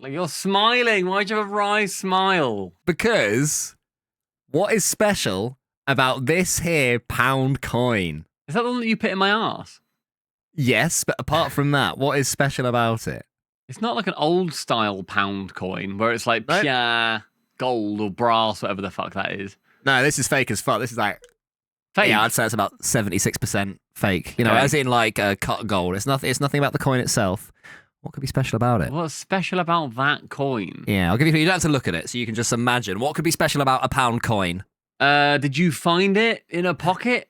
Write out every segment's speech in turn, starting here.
Like, you're smiling. Why'd you have a wry smile? Because what is special about this here pound coin? Is that the one that you put in my ass? Yes, but apart from that, what is special about it? It's not like an old-style pound coin where it's like pure gold or brass, whatever the fuck that is. No, this is fake as fuck. This is like... Fake? Yeah, I'd say it's about 76% fake. You know, Okay. as in like cut gold. It's nothing about the coin itself. What could be special about it? What's special about that coin? Yeah, I'll give you... You don't have to look at it, so you can just imagine. What could be special about a pound coin? Did you find it in a pocket?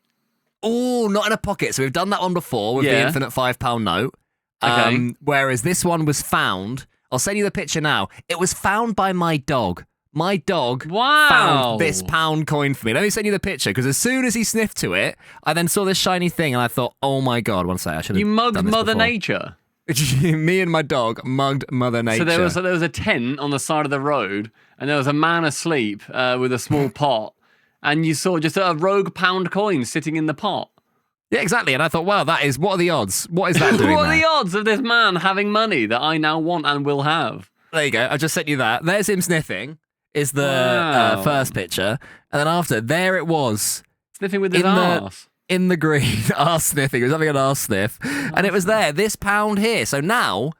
Oh, not in a pocket. So we've done that one before with the infinite £5 note. Okay. Whereas this one was found... I'll send you the picture now. It was found by my dog. My dog found this pound coin for me. Let me send you the picture, because as soon as he sniffed to it, I then saw this shiny thing, and I thought, oh my God, one sec, I should have You mugged done this Mother before. Nature. Me and my dog mugged Mother Nature. So there was a tent on the side of the road, and there was a man asleep with a small pot, and you saw just a rogue pound coin sitting in the pot. Yeah, exactly. And I thought, wow, what are the odds? What is that doing What are there? the odds of this man having money that I now want and will have? There you go. I just sent you that. There's him sniffing, is the first picture. And then after, there it was. Sniffing with his arse. In the green, arse sniffing. He was having an arse sniff. And it was there, this pound here. So now,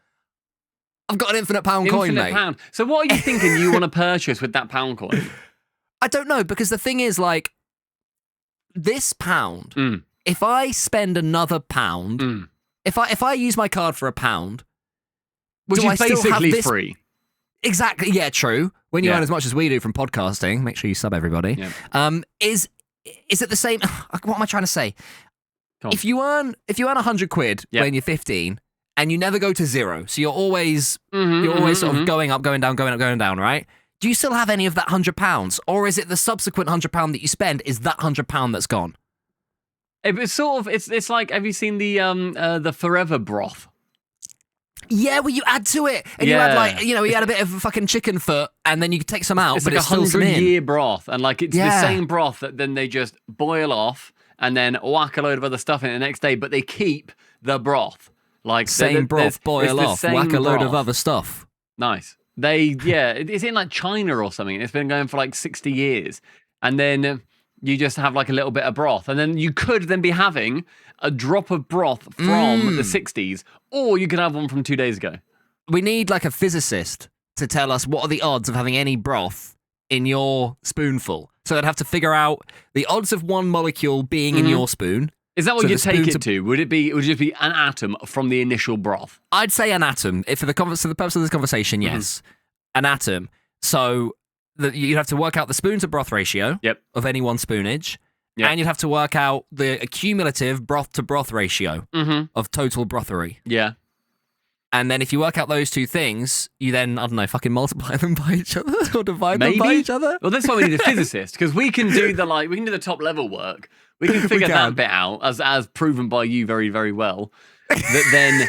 I've got an infinite pound coin, mate. Pound. So what are you thinking you want to purchase with that pound coin? I don't know, because the thing is, like, this pound, if I spend another pound, if I use my card for £1, which is basically this... free. Exactly, yeah, true. When you earn as much as we do from podcasting, make sure you sub everybody. Yeah. Is it the same? What am I trying to say? If you earn £100 when you're 15 and you never go to zero, so you're always sort of going up, going down, going up, going down, right? Do you still have any of that £100, or is it the subsequent £100 that you spend is that £100 that's gone? It's sort of it's like, have you seen the Forever broth? Yeah, well, you add to it, and you add like, you had a bit of fucking chicken foot, and then you take some out, it's but like it's still some in. 100-year broth, and like it's the same broth that then they just boil off and then whack a load of other stuff in it the next day, but they keep the broth. Like same broth, boil off, whack a load of other stuff. Nice. It's in like China or something. It's been going for like 60 years, and then you just have like a little bit of broth, and then you could then be having a drop of broth from the 60s, or you could have one from 2 days ago. We need like a physicist to tell us what are the odds of having any broth in your spoonful. So they'd have to figure out the odds of one molecule being in your spoon. Is that what you take it to? Would it just be an atom from the initial broth? I'd say an atom. For the purpose of this conversation, yes. An atom. So you'd have to work out the spoon to broth ratio of any one spoonage. Yep. And you'd have to work out the cumulative broth to broth ratio of total brothery. Yeah. And then if you work out those two things, you then, I don't know, fucking multiply them by each other or divide them by each other. Well, that's why we need a physicist, because we can do the top level work. We can figure that bit out, as proven by you very, very well. That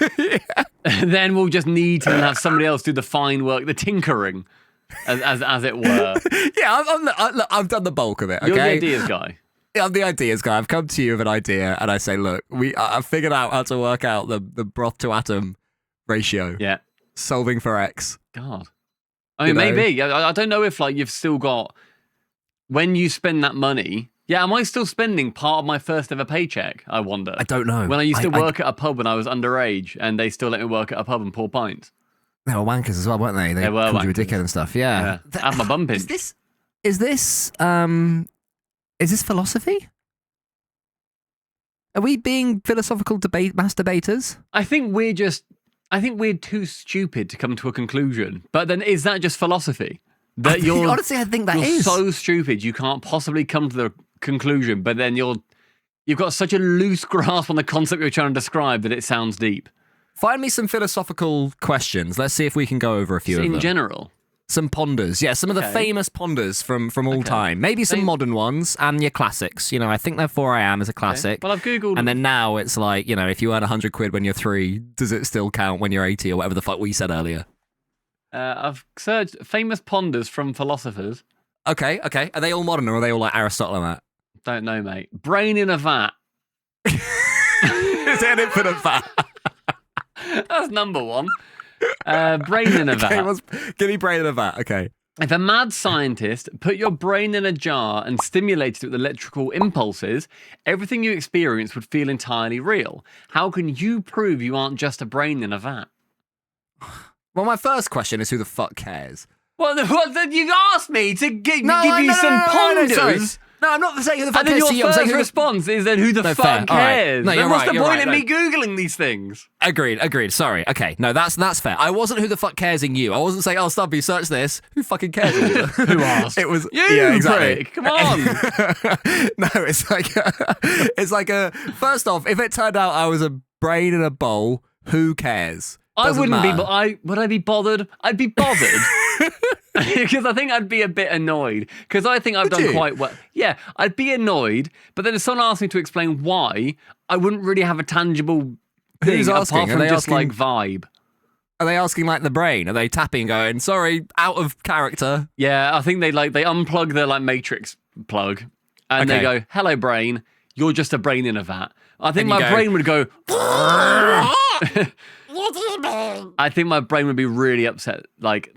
then we'll just need to have somebody else do the fine work, the tinkering, as it were. Yeah, I've done the bulk of it. Okay? You're the ideas guy. Yeah, I'm the ideas guy. I've come to you with an idea, and I say, look, I've figured out how to work out the broth to atom ratio. Yeah. Solving for X. God. I mean, maybe. I don't know if like you've still got, when you spend that money. Yeah, am I still spending part of my first ever paycheck? I wonder. I don't know. When I used to work at a pub when I was underage, and they still let me work at a pub and pour pints. They were wankers as well, weren't they? They were called you a wankers. dickhead and stuff. Yeah. I have my bum pinched. Is this philosophy? Are we being philosophical masturbators? I think we're too stupid to come to a conclusion. But then is that just philosophy? Honestly, I think you're is. So stupid you can't possibly come to the conclusion, but then you've got such a loose grasp on the concept you're trying to describe that it sounds deep. Find me some philosophical questions. Let's see if we can go over a few of them. In general? Some ponders. Yeah, some of the famous ponders from all time. Maybe some modern ones and your classics. I think Therefore I Am is a classic. Well, I've Googled... And then now it's like, if you earn £100 when you're 3, does it still count when you're 80 or whatever the fuck we said earlier? I've searched famous ponders from philosophers. Okay. Are they all modern or are they all like Aristotle and that? Don't know, mate. Brain in a vat. Is it an infinite vat? That's number one. Brain in a vat. Give me brain in a vat. Okay. If a mad scientist put your brain in a jar and stimulated it with electrical impulses, everything you experience would feel entirely real. How can you prove you aren't just a brain in a vat? Well, my first question is who the fuck cares? Well, you asked me to give you some ponders. No, I'm not saying who the fuck cares. And then your first saying response is then who the fuck cares? Right. No, then what's the point in me Googling these things? Agreed. Sorry. Okay, no, that's fair. I wasn't who the fuck cares in you. I wasn't saying, Stubby, search this. Who fucking cares? Who asked? It was you, exactly. Prick. Come on. No, it's like a. First off, if it turned out I was a brain in a bowl, who cares? I wouldn't be. Would I be bothered? I'd be bothered. Because I think I'd be a bit annoyed. Because I think I've done quite well. Yeah, I'd be annoyed. But then if someone asked me to explain why, I wouldn't really have a tangible thing. Who's asking? Apart from just like vibe. Are they asking like the brain? Are they tapping, going, sorry, out of character? Yeah, I think they unplug their like matrix plug, and they go, "Hello, brain. You're just a brain in a vat." I think my brain would go. I think my brain would be really upset, like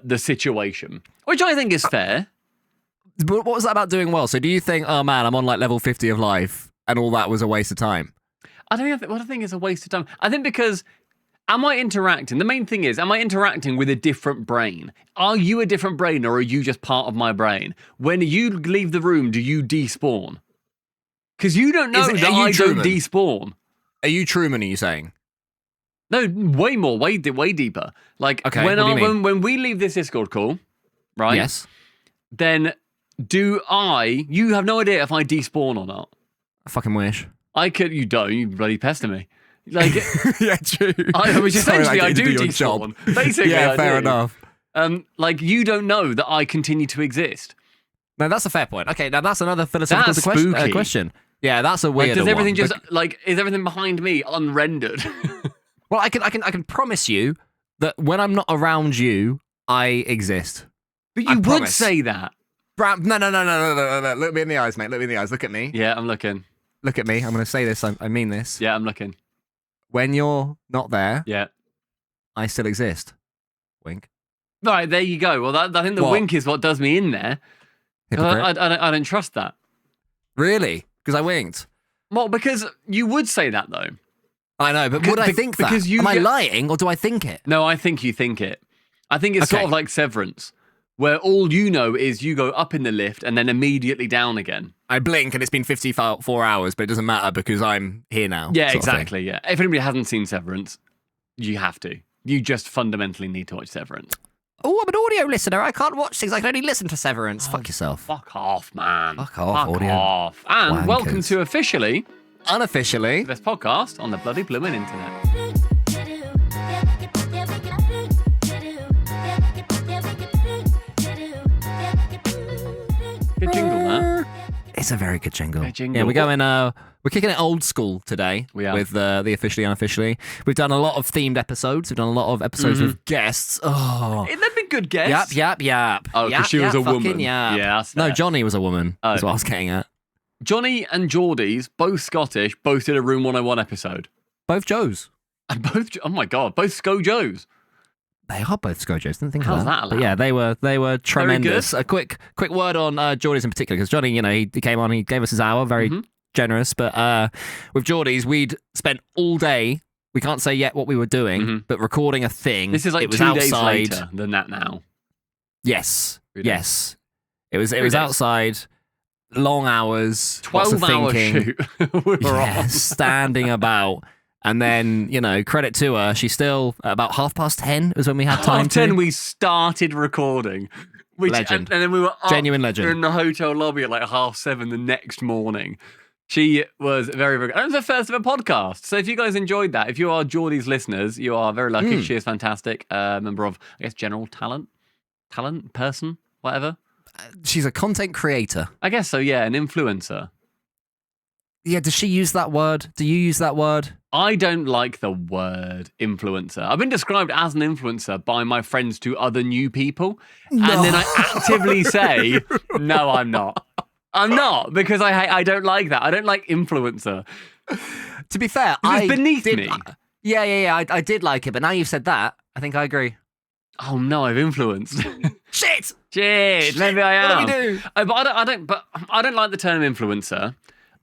the situation, which I think is fair. But what was that about doing well? So do you think, oh man, I'm on like level 50 of life, and all that was a waste of time? I think it's a waste of time. I think because am I interacting? The main thing is, am I interacting with a different brain? Are you a different brain, or are you just part of my brain? When you leave the room, do you despawn? Because you don't know that I don't despawn. Are you Truman, are you saying? No, way more, way deeper. Like, okay, when we leave this Discord call, right? Yes. Then you have no idea if I despawn or not. I fucking wish. You don't, you bloody pester me. Like, yeah, true. Which essentially I do despawn. Basically, yeah, fair enough. Like, you don't know that I continue to exist. No, that's a fair point. Okay, now that's another philosophical question. Yeah, that's a weird one. Does everything just, is everything behind me unrendered? Well, I can promise you that when I'm not around you, I exist. But you would say that. No. Look me in the eyes, mate. Look me in the eyes. Look at me. Yeah, I'm looking. Look at me. I'm going to say this. I mean this. Yeah, I'm looking. When you're not there, yeah, I still exist. Wink. All right, there you go. Well, I think the wink is what does me in there. I don't trust that. Really? Because I winked? Well, because you would say that, though. I know, but would I think that? Am I lying, or do I think it? No, I think you think it. I think it's sort of like Severance, where all you know is you go up in the lift and then immediately down again. I blink and it's been 54 hours, but it doesn't matter because I'm here now. Yeah, exactly, yeah. If anybody hasn't seen Severance, you have to. You just fundamentally need to watch Severance. Oh, I'm an audio listener. I can't watch things. I can only listen to Severance. Fuck yourself. Fuck off, man. Fuck off, audio. Off. And Wankers. Welcome to Officially... Unofficially. The best podcast on the bloody blooming internet. Good jingle, man. It's a very good jingle. Yeah, we're going. We're kicking it old school today. We are. With the Officially Unofficially. We've done a lot of themed episodes. We've done a lot of episodes with guests. Oh, they've been good guests. Yap. Oh, because she was a woman. Yap. Yeah. No, Johnny was a woman. That's what I was getting at. Johnny and Geordie's, both Scottish, both did a Room 101 episode. Both Joes. And oh my God, both Sco-Joes. They are both Sco-Joes. Didn't think How's of that. Allowed? But yeah, they were tremendous. A quick word on Geordie's in particular, because Johnny, he came on, he gave us his hour, very generous. But with Geordie's, we'd spent all day. We can't say yet what we were doing, but recording a thing. This is like it was 2 outside. days later than that now. Yes. Yes. It was outside. Long hours, 12-hour shoot. We were on. Standing about, and then credit to her. She still about 10:30 was when we had time. 10:30 we started recording. Legend, and then we were genuine legend in the hotel lobby at like 7:30 the next morning. She was very, very good. And it was the first of a podcast. So if you guys enjoyed that, if you are Geordie's listeners, you are very lucky. She is fantastic. Member of, I guess, general talent, person, whatever. She's a content creator. I guess so, yeah, an influencer. Yeah, does she use that word? Do you use that word? I don't like the word influencer. I've been described as an influencer by my friends to other new people. No. And then I actively say, no, I'm not. I'm not, because I don't like that. I don't like influencer. To be fair, it's beneath me. Yeah. I did like it, but now you've said that, I think I agree. Oh no, I've influenced. Shit. Maybe I am. What do we do? But I don't like the term influencer.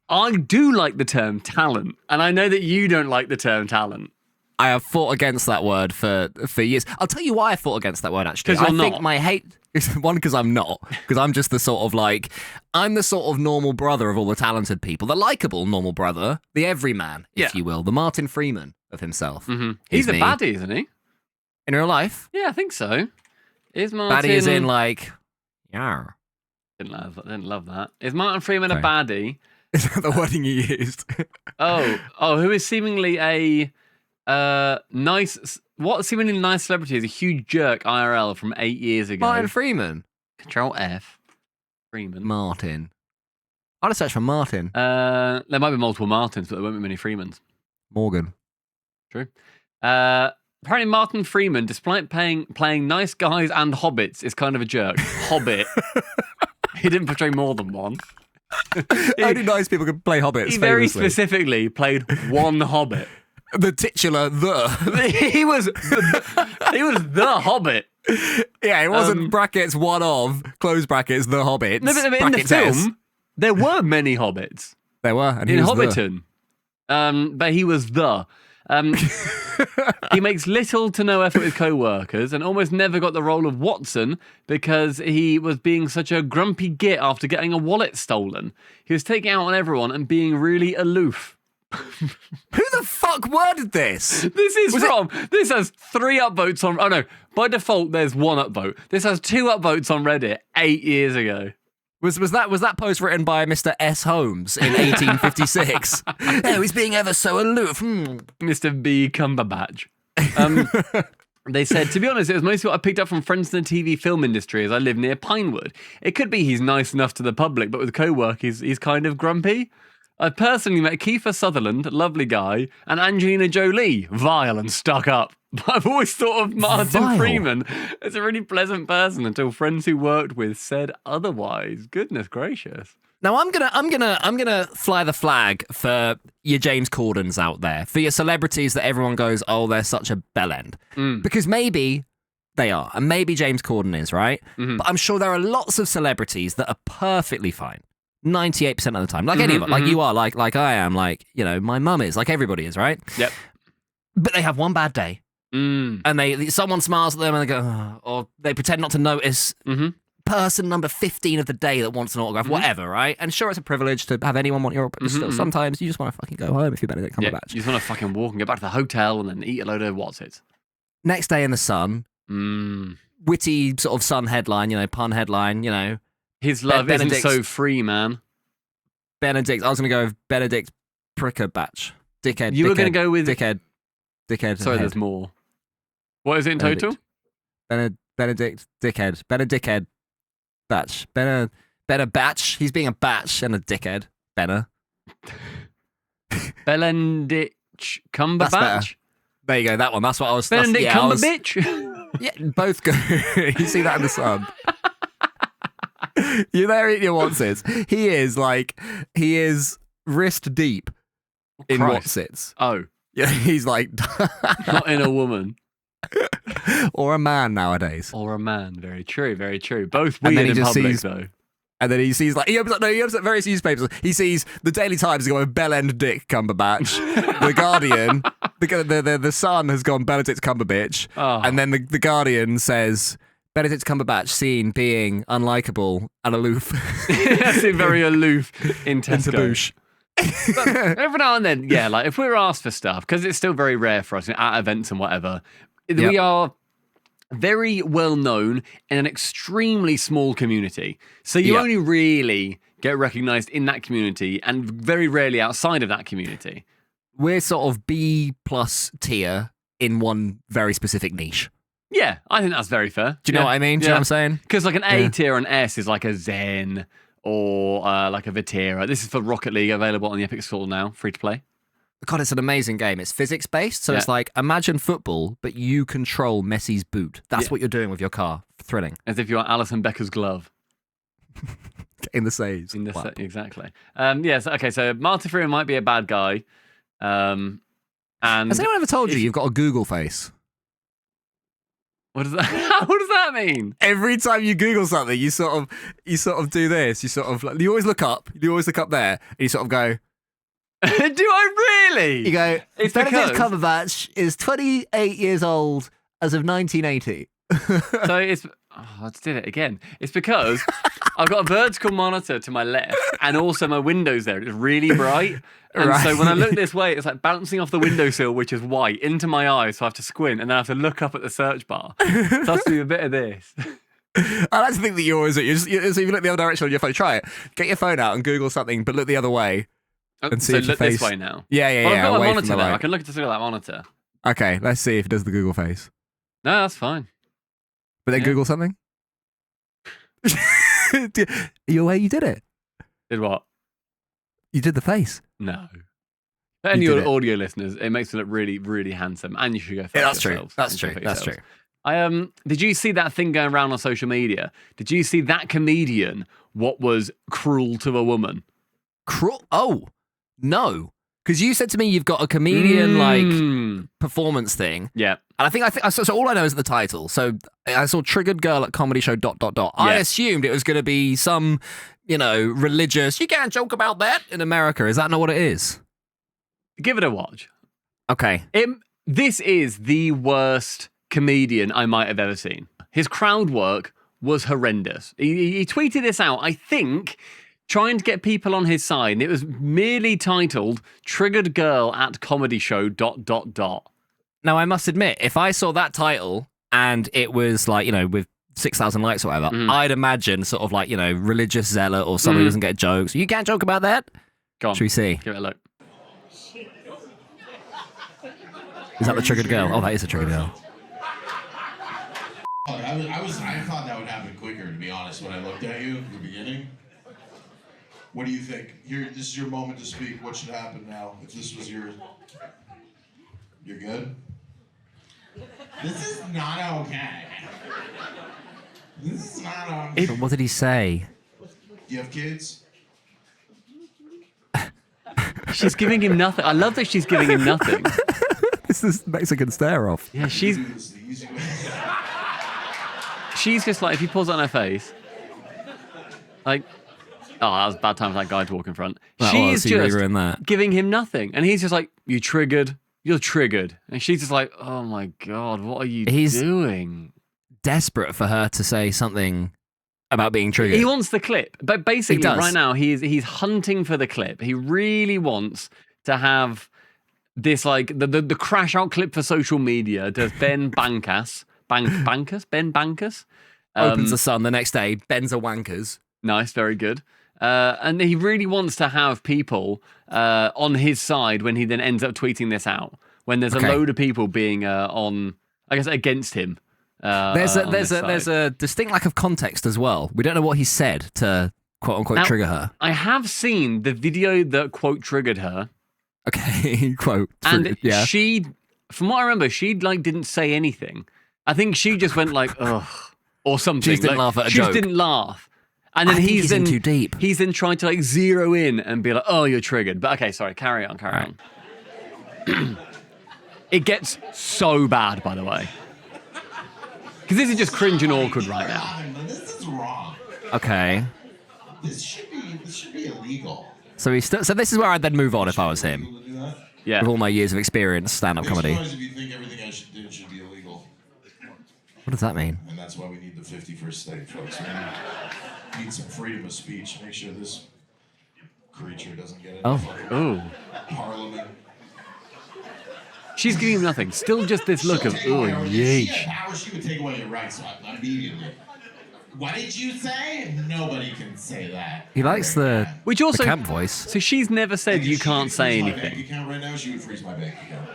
I do like the term talent, and I know that you don't like the term talent. I have fought against that word for years. I'll tell you why I fought against that word, actually. Because you're I think not. my hate is one, because I'm not. Because I'm just the sort of I'm the sort of normal brother of all the talented people. The likable normal brother. The everyman, if you will. The Martin Freeman of himself. Mm-hmm. He's a baddie, isn't he? In real life? Yeah, I think so. Is Martin... Baddie is in yeah. Didn't love that. Is Martin Freeman a baddie? Is that the wording you used? Who is seemingly a seemingly nice celebrity is a huge jerk IRL from 8 years ago. Martin Freeman. Control F. Freeman. Martin. I'll search for Martin. There might be multiple Martins, but there won't be many Freemans. Morgan. True. Apparently Martin Freeman, despite playing nice guys and hobbits, is kind of a jerk. Hobbit. He didn't portray more than one. Only nice people can play hobbits. He very specifically played one hobbit. The titular he was the hobbit. Yeah, it wasn't brackets one of close brackets the hobbits. No, but in the film, there were many hobbits. There were, and in Hobbiton. But he was the. He makes little to no effort with co-workers and almost never got the role of Watson because he was being such a grumpy git after getting a wallet stolen. He was taking out on everyone and being really aloof. Who the fuck worded this? This has 3 upvotes on... Oh no, by default there's 1 upvote. This has 2 upvotes on Reddit 8 years ago. Was that post written by Mr. S. Holmes in 1856? Oh, he's being ever so aloof. Mr. B. Cumberbatch. They said, to be honest, it was mostly what I picked up from friends in the TV film industry as I live near Pinewood. It could be he's nice enough to the public, but with co-work he's kind of grumpy. I personally met Kiefer Sutherland, lovely guy, and Angelina Jolie, vile and stuck up. But I've always thought of Martin Freeman as a really pleasant person until friends who worked with said otherwise. Goodness gracious. Now I'm gonna fly the flag for your James Cordens out there, for your celebrities that everyone goes, oh, they're such a bellend, because maybe they are, and maybe James Corden is, right? Mm-hmm. But I'm sure there are lots of celebrities that are perfectly fine. 98% of the time, like any of us, like you are, like I am, like, you know, my mum is, like everybody is, right? Yep. But they have one bad day, and someone smiles at them, and they go, oh, or they pretend not to notice. Person number 15 of the day that wants an autograph, whatever, right? And sure, it's a privilege to have anyone want your, but still, sometimes you just want to fucking go home if you're Benedict Cumberbatch. You just want to fucking walk and go back to the hotel and then eat a load of what's-its. Next day in the Sun, witty sort of Sun headline, you know, pun headline, you know. His love isn't so free, man. Benedict, I was going to go with Benedict Prickerbatch. Dickhead. You were going to go with... Dickhead. Sorry, there's more. What is it in total? Benedict Dickhead. Benedickhead Batch. Benner Batch. He's being a batch and a dickhead. Benner. Benedict Cumberbatch? There you go, that one. That's what I was... Benedict Cumberbatch? Yeah, both go. You see that in the Sun. You're there eating your what's-its. He is wrist deep in what's-its. Oh. Yeah, he's like... Not in a woman. Or a man nowadays. Or a man. Very true, very true. Both weird in public, though. And then he sees, like, he opens up various newspapers. He sees the Daily Times has gone Bellend Dick Cumberbatch. The Guardian, the Sun has gone Benedict Cumberbatch. Oh. And then the Guardian says... Benedict Cumberbatch seen being unlikable and aloof. That's very aloof in Tesco. But every now and then, yeah, like if we're asked for stuff, because it's still very rare for us at events and whatever, we are very well known in an extremely small community. So you only really get recognised in that community and very rarely outside of that community. We're sort of B+ tier in one very specific niche. Yeah, I think that's very fair. Do you know what I mean? Do you know what I'm saying? Because like an A tier and S is like a Zen or like a Vatira. This is for Rocket League, available on the Epic Store now, free to play. God, it's an amazing game. It's physics-based, so it's like, imagine football, but you control Messi's boot. That's what you're doing with your car. Thrilling. As if you're Alison Becker's glove. In the saves. Exactly. Yes, okay, so Martin Freeman might be a bad guy. And has anyone ever told you you've got a Google face? What does that? What does that mean? Every time you Google something, you sort of do this. You always look up. You always look up there, and you sort of go. Do I really? You go. It's Benedict because Cumberbatch is 28 years old as of 1980. so it's. Oh, I just did it again. It's because I've got a vertical monitor to my left, and also my window's there. It's really bright, and so when I look this way, it's like bouncing off the windowsill, which is white, into my eyes. So I have to squint, and then I have to look up at the search bar. So I have to do a bit of this. I like to think that you always do. So if you look the other direction on your phone, try it. Get your phone out and Google something, but look the other way. And see so if look your face... this way now. Yeah. Well, I've got my away from monitor the now. light. I can look at the that monitor. Okay, let's see if it does the Google face. No, that's fine. But then Google something. Are you aware you did it? Did what? You did the face. No. For any audio listeners, it makes me look really, really handsome, and you should go. That's true. That's true. That's true. Did you see that thing going around on social media? Did you see that comedian? What was cruel to a woman? Cruel? Oh, no. Because you said to me you've got a comedian like performance thing. Yeah. And I think so all I know is the title. So I saw Triggered Girl at Comedy Show ... I assumed it was going to be some, religious, you can't joke about that in America. Is that not what it is? Give it a watch. Okay. This is the worst comedian I might have ever seen. His crowd work was horrendous. He tweeted this out, I think, trying to get people on his side. And it was merely titled Triggered Girl at Comedy Show ... Now, I must admit, if I saw that title and it was like, with 6,000 likes or whatever, I'd imagine sort of like, religious zealot or somebody who doesn't get jokes. You can't joke about that? Go on. Should we see? Give it a look. Is that the Triggered Girl? Oh, that is a Triggered Girl. I thought that would happen quicker, to be honest, when I looked at you at the beginning. What do you think? Here, this is your moment to speak. What should happen now? If this was your... You're good? This is not okay. This is not okay. What did he say? Do you have kids? She's giving him nothing. I love that she's giving him nothing. This is Mexican stare off. Yeah, she's just like, if you pause on her face, like, oh, that was a bad time for that guy to walk in front. She's just giving him nothing. And he's just like, you triggered. You're triggered. And she's just like, oh my God, what are you doing? Desperate for her to say something about being triggered. He wants the clip. But basically, right now, he's hunting for the clip. He really wants to have this, like, the crash out clip for social media. Does Ben Bankas, Ben Bankas? Opens the Sun the next day, Ben's a wankers. Nice, very good. And he really wants to have people on his side when he then ends up tweeting this out. When there's a load of people being against him. There's a distinct lack of context as well. We don't know what he said to quote unquote trigger her. I have seen the video that quote triggered her. Okay, quote. And she, from what I remember, she like didn't say anything. I think she just went like ugh or something. She just didn't laugh at a joke. She just didn't laugh. And then he's in too deep. He's then trying to like zero in and be like, "Oh, you're triggered." But okay, sorry, carry on. It gets so bad, by the way, because this is just cringe and awkward right now. This is wrong. Okay. This should be illegal. So so this is where I'd then move on if I was him. Yeah. With all my years of experience, stand-up comedy. If you think everything I should do should be illegal. What does that mean? And that's why we need the 51st state, folks. We need some freedom of speech. Make sure this creature doesn't get into Parliament. She's giving him nothing. Still just this look of, oh, yeesh. If she had power, she would take away your rights immediately. What did you say? Nobody can say that. He likes the camp voice. So she's never said you can't say anything. Bank account right now, she would freeze my bank account.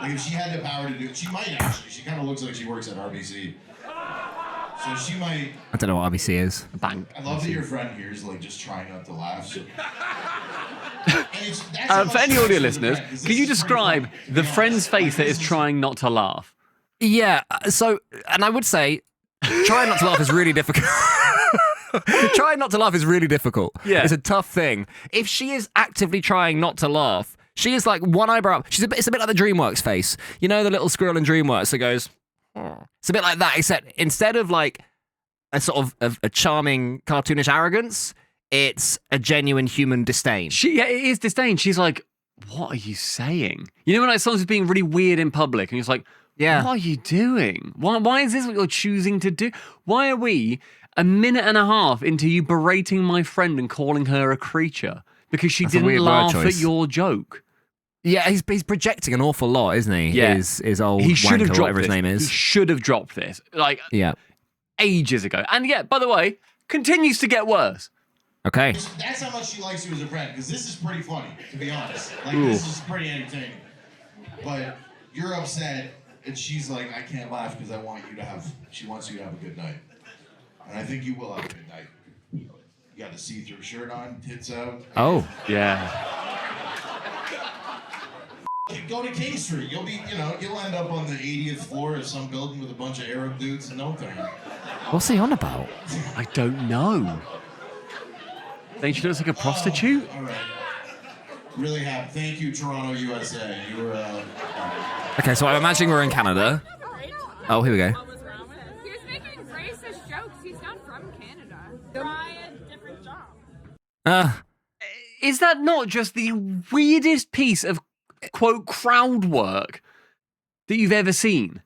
Like if she had the power to do it, she might actually. She kind of looks like she works at RBC. So she might. I don't know what RBC is. A bank. I love that your friend here is like just trying not to laugh. So. For any audio listeners, can you describe the friend's face that is trying not to laugh? Yeah, so, and I would say, trying not to laugh is really difficult. Trying not to laugh is really difficult. Yeah. It's a tough thing. If she is actively trying not to laugh, She is like one eyebrow up. It's a bit like the DreamWorks face. You know the little squirrel in DreamWorks that goes, oh. It's a bit like that, except instead of like a sort of a charming, cartoonish arrogance, it's a genuine human disdain. It is disdain. She's like, what are you saying? You know when like someone's being really weird in public and you're just like, what are you doing? Why is this what you're choosing to do? Why are we a minute and a half into you berating my friend and calling her a creature because she didn't laugh at your joke? Yeah, he's projecting an awful lot, isn't he? Yeah. His old he should have wanker, dropped whatever his this. name is. He should have dropped this. Like, ages ago. And yeah, by the way, continues to get worse. Okay. That's how much she likes you as a friend, because this is pretty funny, to be honest. Like, this is pretty entertaining. But you're upset, and she's like, I can't laugh because she wants you to have a good night. And I think you will have a good night. You got a see-through shirt on, tits out. Oh. Yeah. Go to King Street. You'll end up on the 80th floor of some building with a bunch of Arab dudes in no time. What's he on about? I don't know. Think she looks like a prostitute? All right. Really happy. Thank you, Toronto, USA. You were. Okay, so I'm imagining we're in Canada. Oh, here we go. He was making racist jokes. He's not from Canada. Try a different job. Is that not just the weirdest piece of, quote, crowd work that you've ever seen?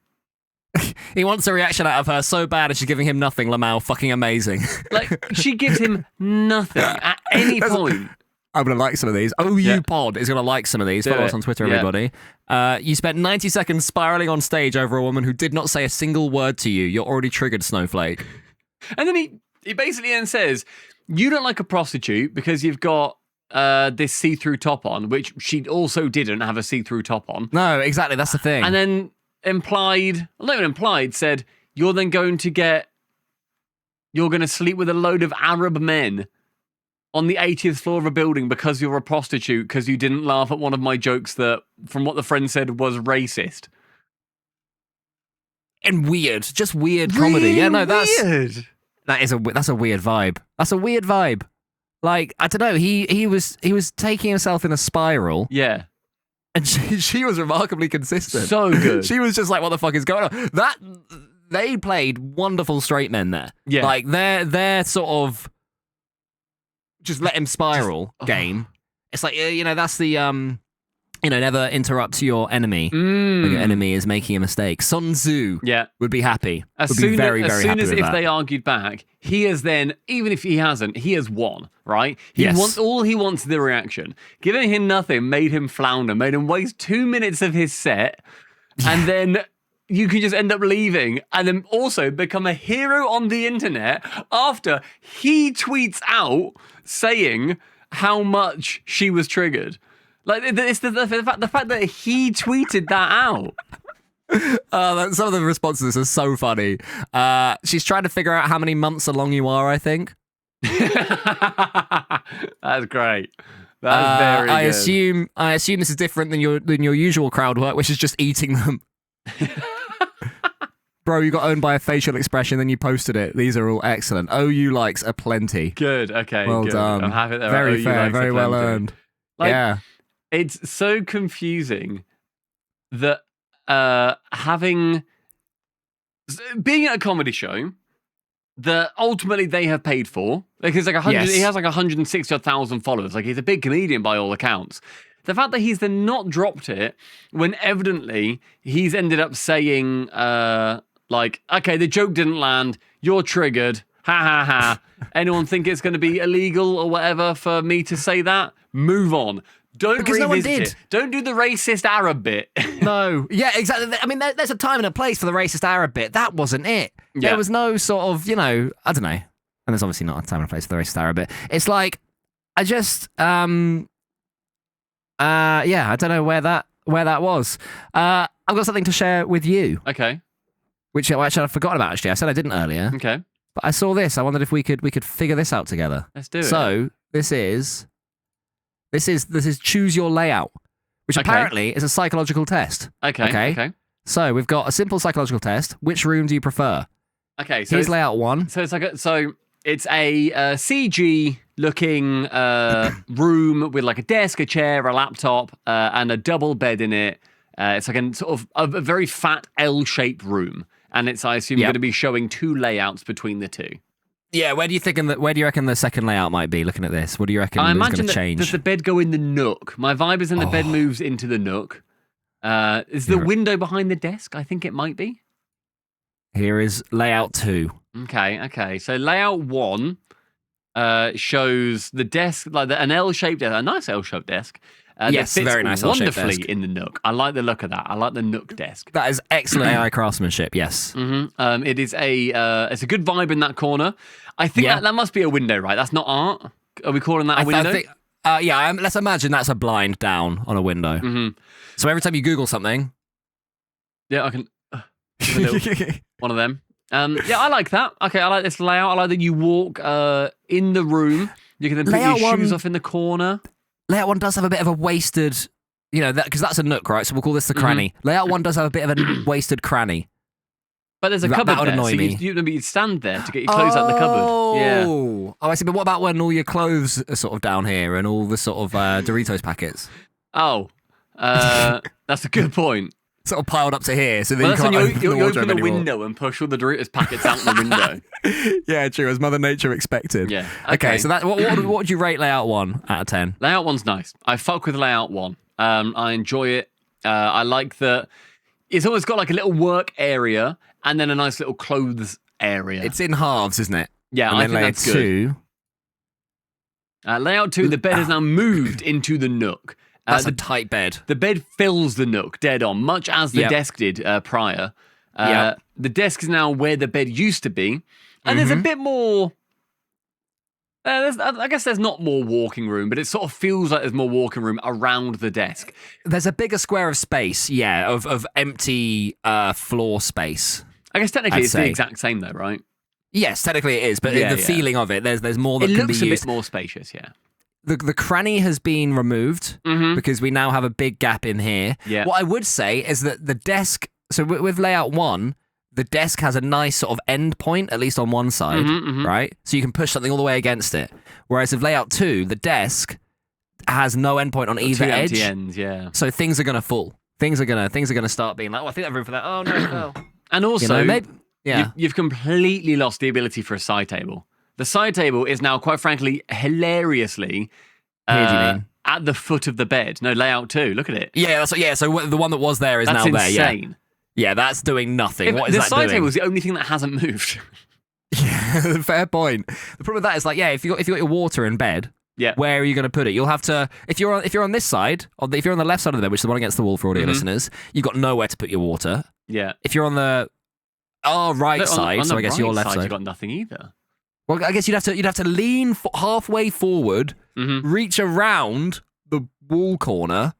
He wants a reaction out of her so bad and she's giving him nothing. Lamau, fucking amazing. Like, she gives him nothing at any point. I'm going to like some of these. Pod is going to like some of these. Follow us on Twitter, everybody. You spent 90 seconds spiraling on stage over a woman who did not say a single word to you. You're already triggered, Snowflake. And then he basically then says, you don't like a prostitute because you've got this see-through top on, which she also didn't have a see-through top on. No, exactly. That's the thing. And then said, you're going to sleep with a load of Arab men on the 80th floor of a building because you're a prostitute because you didn't laugh at one of my jokes that, from what the friend said, was racist. And weird. Just weird comedy. Yeah, no, weird. That's a weird vibe. That's a weird vibe. Like, I don't know, he was taking himself in a spiral. Yeah. And she was remarkably consistent. So good. She was just like, what the fuck is going on? They played wonderful straight men there. Yeah. Like, they're sort of just let him spiral game. It's like, that's the, never interrupt your enemy when your enemy is making a mistake. Sun Tzu would be happy. Would be very, very happy with that. If they argued back, he has then, even if he hasn't, he has won, right? All he wants is the reaction. Giving him nothing made him flounder, made him waste 2 minutes of his set, and then you can just end up leaving and then also become a hero on the internet after he tweets out saying how much she was triggered. Like, it's the fact that he tweeted that out. Some of the responses are so funny. She's trying to figure out how many months along you are, I think. That's great. That's very good. I assume this is different than your usual crowd work, which is just eating them. Bro, you got owned by a facial expression, then you posted it. These are all excellent. OU likes aplenty. Good, okay. Well good. done. I'm happy there. Very fair, very well earned. Like, yeah. It's so confusing that being at a comedy show that ultimately they have paid for, because like he has like 160,000 followers. Like, he's a big comedian by all accounts. The fact that he's then not dropped it when evidently he's ended up saying like, okay, the joke didn't land, you're triggered, ha ha ha. Anyone think it's going to be illegal or whatever for me to say that? Move on. Don't because no one did. It. Don't do the racist Arab bit. No. Yeah, exactly. I mean, there's a time and a place for the racist Arab bit. That wasn't it. Yeah. There was no sort of, I don't know. And there's obviously not a time and a place for the racist Arab bit. It's like, I just, I don't know where that was. I've got something to share with you. Okay. Which actually I've forgotten about, actually. I said I didn't earlier. Okay. But I saw this. I wondered if we could figure this out together. Let's do it. So, this is choose your layout, which apparently is a psychological test. Okay. So we've got a simple psychological test. Which room do you prefer? Okay. So here's layout 1. So it's like It's a CG looking room with like a desk, a chair, a laptop, and a double bed in it. It's like a sort of a very fat L-shaped room, and it's, I assume, going to be showing 2 layouts between the 2. Yeah, where do you reckon the second layout might be? Looking at this, what do you reckon is going to change? Does the bed go in the nook? My vibe is in the bed moves into the nook. Is the window behind the desk? I think it might be. Here is layout 2. Okay. So layout 1 shows the desk, like an L-shaped desk, a nice L-shaped desk. Yes, that fits very nice L-shaped wonderfully desk. in the nook. I like the look of that. I like the nook desk. That is excellent AI craftsmanship. Yes. It is it's a good vibe in that corner. I think that must be a window, right? That's not art. Are we calling that a window? Let's imagine that's a blind down on a window. So every time you Google something, I can one of them. I like that. Okay, I like this layout. I like that you walk in the room. You can then put your shoes off in the corner. Layout 1 does have a bit of a wasted, because that's a nook, right? So we'll call this the cranny. Layout 1 does have a bit of a wasted cranny. But there's a cupboard there, so you'd stand there to get your clothes out of the cupboard. Yeah. Oh, I see. But what about when all your clothes are sort of down here and all the sort of Doritos packets? Oh, that's a good point. Sort of piled up to here, so then you open the window and push all the Doritos packets out the window. Yeah, true, as Mother Nature expected. Yeah. Okay, so what would you rate layout 1 out of 10? Layout 1's nice. I fuck with layout 1. I enjoy it. I like that it's always got like a little work area and then a nice little clothes area. It's in halves, isn't it? Yeah, I think that's good. Layout 2, the bed is now moved into the nook. That's a tight bed. The bed fills the nook dead on, much as the desk did prior. The desk is now where the bed used to be. And there's a bit more... I guess there's not more walking room, but it sort of feels like there's more walking room around the desk. There's a bigger square of space, of empty floor space. I guess technically it's the exact same though, right? Yes, technically it is, but the feeling of it, there's more that can be used. It looks a bit more spacious, yeah. The cranny has been removed because we now have a big gap in here. Yeah. What I would say is that the desk, so with layout 1, the desk has a nice sort of end point, at least on one side, right? So you can push something all the way against it. Whereas with layout 2, the desk has no end point on either edge. Empty ends, yeah. So things are gonna fall. Things are gonna start being like, oh, I think they've room for that. Oh no, it fell. And also, maybe, you've completely lost the ability for a side table. The side table is now, quite frankly, hilariously at the foot of the bed. No, layout 2. Look at it. Yeah, so the one that was there is now there. That's insane. Yeah, that's doing nothing. What is that doing? The side table is the only thing that hasn't moved. Yeah, fair point. The problem with that is like, if you got your water in bed, where are you going to put it? You'll have to if you're on this side, if you're on the left side of the bed, which is the one against the wall for audio listeners, you've got nowhere to put your water. Yeah. If you're on the right side, so I guess your left side, you've got nothing either. Well, I guess you'd have to lean halfway forward, reach around the wall corner,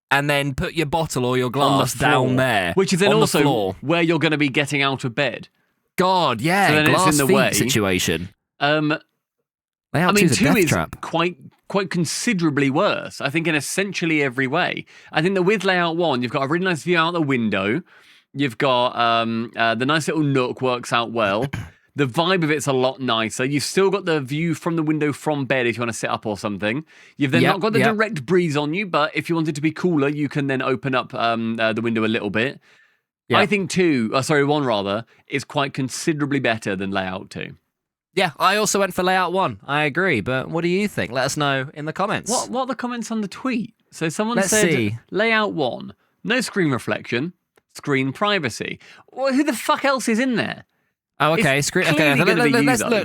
and then put your bottle or your glass down there, which is then also where you're going to be getting out of bed. God, yeah, so glass it's in the feet way. Situation. Layout 2 is trap. quite considerably worse. I think in essentially every way. I think that with layout 1, you've got a really nice view out the window. You've got the nice little nook works out well. The vibe of it's a lot nicer. You've still got the view from the window from bed if you want to sit up or something. You've then not got the direct breeze on you, but if you want it to be cooler, you can then open up the window a little bit. Yep. I think 1 is quite considerably better than layout 2. Yeah, I also went for layout 1. I agree, but what do you think? Let us know in the comments. What are the comments on the tweet? So someone said layout 1, no screen reflection, screen privacy. Well, who the fuck else is in there? Oh, okay.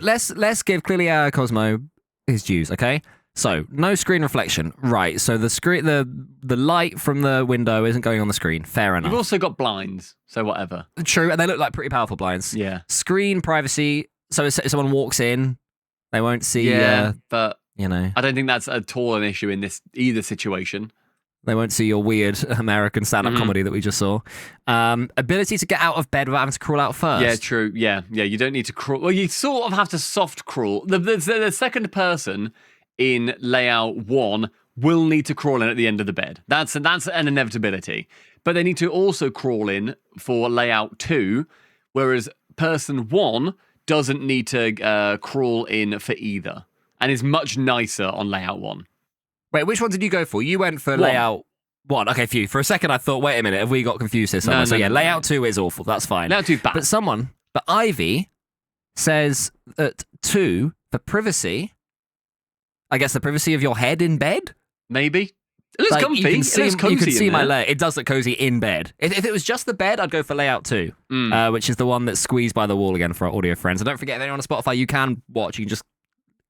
Let's give Clearly Cosmo his dues, okay? So, no screen reflection. Right, so the light from the window isn't going on the screen. Fair enough. You've also got blinds, so whatever. True, and they look like pretty powerful blinds. Yeah. Screen privacy, so if someone walks in, they won't see... but I don't think that's at all an issue in either situation. They won't see your weird American stand-up comedy that we just saw. Ability to get out of bed without having to crawl out first. Yeah, true. Yeah, you don't need to crawl. Well, you sort of have to soft crawl. The second person in layout 1 will need to crawl in at the end of the bed. That's an inevitability. But they need to also crawl in for layout 2, whereas person 1 doesn't need to crawl in for either, and is much nicer on layout 1. Wait, which one did you go for? You went for layout 1. Okay, phew. For a second, I thought, wait a minute, have we got confused here somewhere? No, layout 2 is awful. That's fine. Layout 2 is bad. But Ivy says that 2 for privacy. I guess the privacy of your head in bed. Maybe. It looks comfy. You can see, cozy. You can see in my there. leg. It does look cozy in bed. If it was just the bed, I'd go for layout 2, which is the one that's squeezed by the wall again for our audio friends. And don't forget, if anyone on Spotify, you can watch. You can just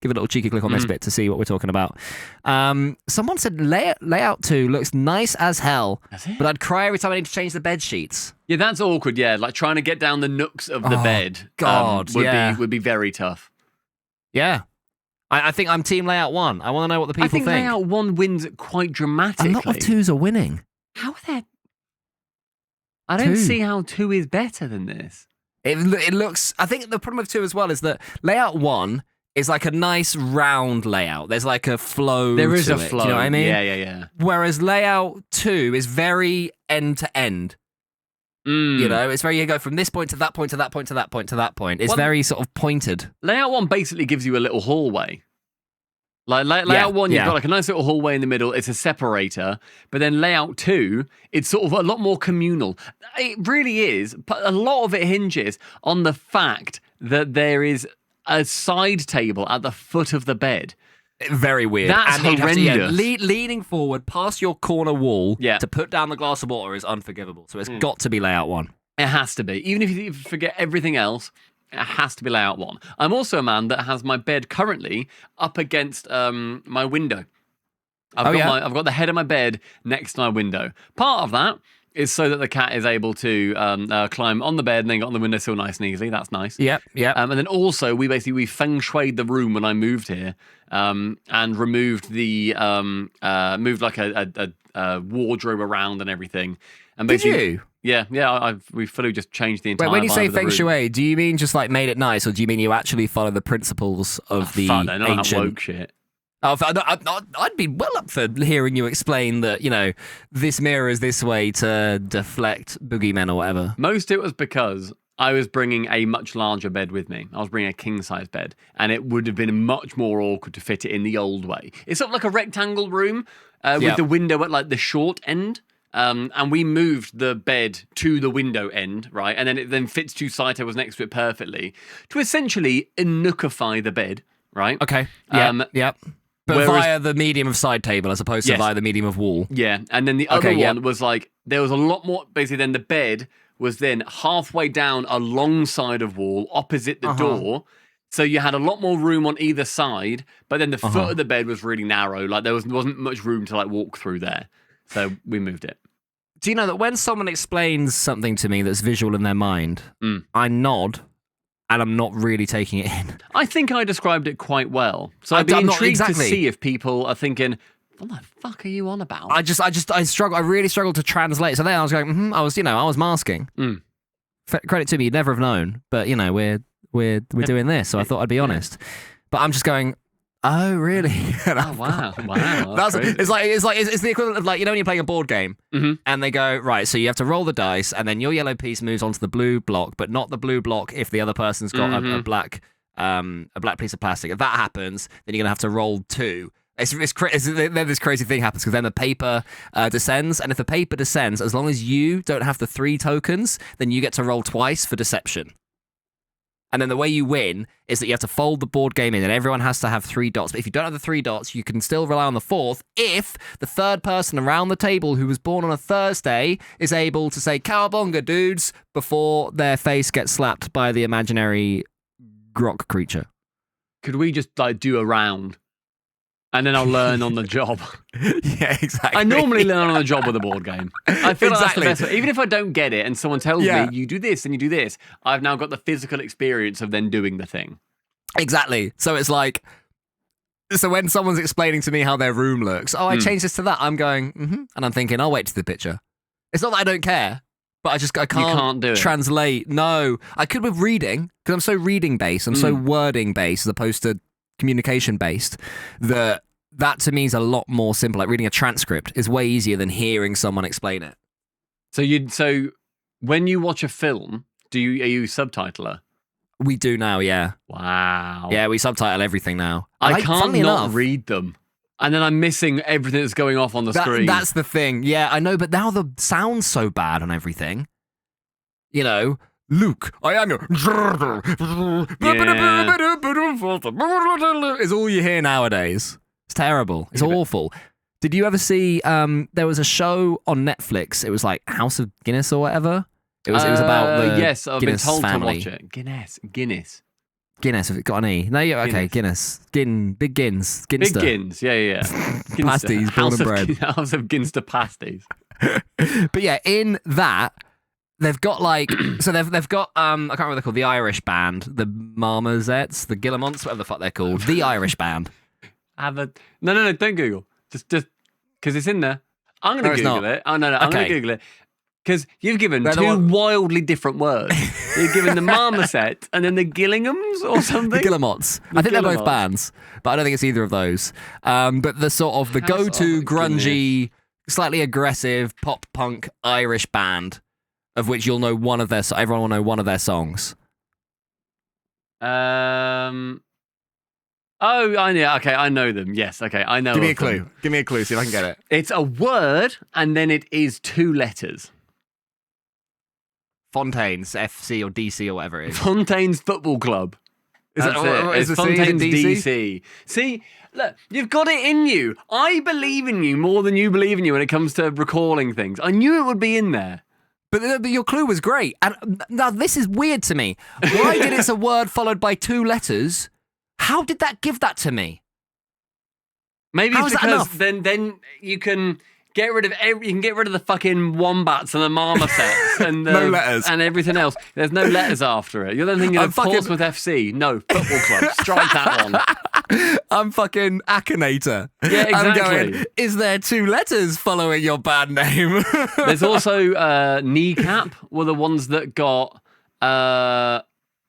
give a little cheeky click on this bit to see what we're talking about. Someone said layout 2 looks nice as hell, but I'd cry every time I need to change the bed sheets. Yeah, that's awkward. Yeah, like trying to get down the nooks of the bed. God, would be very tough. Yeah. I think I'm team layout 1. I want to know what the people think. I think layout 1 wins quite dramatically. A lot of 2s are winning. How are they? I don't see how 2 is better than this. It looks... I think the problem with 2 as well is that layout 1 is like a nice round layout. There's like a flow There is to a it. flow. Do you know what I mean? Yeah. Whereas layout 2 is very end to end. You know, it's very, you go from this point to that point to that point to that point to that point. It's very sort of pointed. Layout 1 basically gives you a little hallway. Like layout 1, you've got like a nice little hallway in the middle. It's a separator. But then layout 2, it's sort of a lot more communal. It really is. But a lot of it hinges on the fact that there is a side table at the foot of the bed. Very weird. That's horrendous. Leaning forward past your corner wall to put down the glass of water is unforgivable. So it's got to be layout 1. It has to be. Even if you forget everything else, it has to be layout 1. I'm also a man that has my bed currently up against my window. I've got the head of my bed next to my window. Part of that is so that the cat is able to climb on the bed and then get on the windowsill nice and easily. That's nice. Yep. And then also we feng shuied the room when I moved here and removed the moved like a wardrobe around and everything. And basically, did you? Yeah. We fully just changed the entire. Wait, when you vibe say of the feng room. shui, do you mean just like made it nice, or do you mean you actually follow the principles of the Fuck, no, not ancient? that woke shit. Oh, I'd be well up for hearing you explain that, you know, this mirror is this way to deflect boogeymen or whatever. Most it was because I was bringing a much larger bed with me. I was bringing a king-size bed, and it would have been much more awkward to fit it in the old way. It's sort of like a rectangle room with the window at like the short end. And we moved the bed to the window end, right? And then it then fits 2 side tables next to it perfectly to essentially nookify the bed, right? Okay. Yep. But via the medium of side table as opposed to via the medium of wall. Yeah, and then the other one was like, there was a lot more, basically then the bed was then halfway down a long side of wall opposite the door. So you had a lot more room on either side, but then the foot of the bed was really narrow. Like there wasn't much room to like walk through there. So we moved it. Do you know that when someone explains something to me that's visual in their mind, I nod and I'm not really taking it in. I think I described it quite well. So I'd be intrigued to see if people are thinking, what the fuck are you on about? I struggle. I really struggled to translate. So then I was going, I was masking. Credit to me, you'd never have known. But you know, we're doing this, so I thought I'd be honest. But I'm just going, oh really? Oh, wow. It's the equivalent of like, you know, when you're playing a board game and they go, right, so you have to roll the dice and then your yellow piece moves onto the blue block, but not the blue block if the other person's got a black piece of plastic. If that happens, then you're gonna have to roll 2. Then this crazy thing happens because then the paper descends, and if the paper descends, as long as you don't have the 3 tokens, then you get to roll twice for deception. And then the way you win is that you have to fold the board game in, and everyone has to have 3 dots. But if you don't have the 3 dots, you can still rely on the 4th if the 3rd person around the table who was born on a Thursday is able to say "Cowabunga, dudes," before their face gets slapped by the imaginary grok creature. Could we just like do a round? And then I'll learn on the job. Yeah, exactly. I normally learn on the job with a board game. I feel like that's the best way. Even if I don't get it and someone tells me, you do this and you do this, I've now got the physical experience of then doing the thing. Exactly. So it's like, so when someone's explaining to me how their room looks, I changed this to that, I'm going, and I'm thinking, I'll wait to the picture. It's not that I don't care, but I can't do it. Translate. No. I could with reading, because I'm so reading based, I'm so wording based as opposed to communication based, that to me is a lot more simple. Like reading a transcript is way easier than hearing someone explain it. So when you watch a film, are you subtitler? We do now, yeah. Wow. Yeah, we subtitle everything now. I can't funnily not enough, read them. And then I'm missing everything that's going off on the screen. That's the thing. Yeah, I know, but now the sound's so bad on everything. You know, Luke, I am your... is all you hear nowadays. It's terrible. It's awful. Did you ever see, there was a show on Netflix, it was like House of Guinness or whatever? It was about the yes, I've Guinness been told family. to watch it. Guinness. Have it got an E? No, yeah, okay, Guinness. Big Gins. Ginster. Big Gins, yeah. Pasties, born and bred. House of Ginster pasties. But yeah, in that, they've got like, so they've got, I can't remember what they're called, the Irish band, the Marmozets, the Guillemonts, whatever the fuck they're called, the Irish band. No, don't Google. Just, because it's in there. I'm going to Google it. Oh, no, I'm going to Google it. Because you've given two wildly different words. You've given the Marmoset and then the Gillinghams or something? The Guillemots. I think they're both bands, but I don't think it's either of those. But the sort of the go-to grungy, slightly aggressive pop punk Irish band, of which you'll know one of their. Everyone will know one of their songs. Oh, I know. Okay, I know them. Yes. Okay, I know. Give me a clue. Give me a clue. See if I can get it. It's a word, and then it is 2 letters. Fontaines, FC or DC or whatever it is. Fontaines Football Club. Is It's Fontaines DC. See, look, you've got it in you. I believe in you more than you believe in you when it comes to recalling things. I knew it would be in there. But your clue was great. And now this is weird to me. Why did it's a word followed by 2 letters? How did that give that to me? Maybe it's because then you can get rid of the fucking wombats and the marmosets and the, no letters and everything else. There's no letters after it. You're then thinking of Portsmouth FC. No, football club. Strike that one. I'm fucking Akinator. Yeah, exactly. I'm going, is there 2 letters following your band name? There's also Kneecap were the ones that got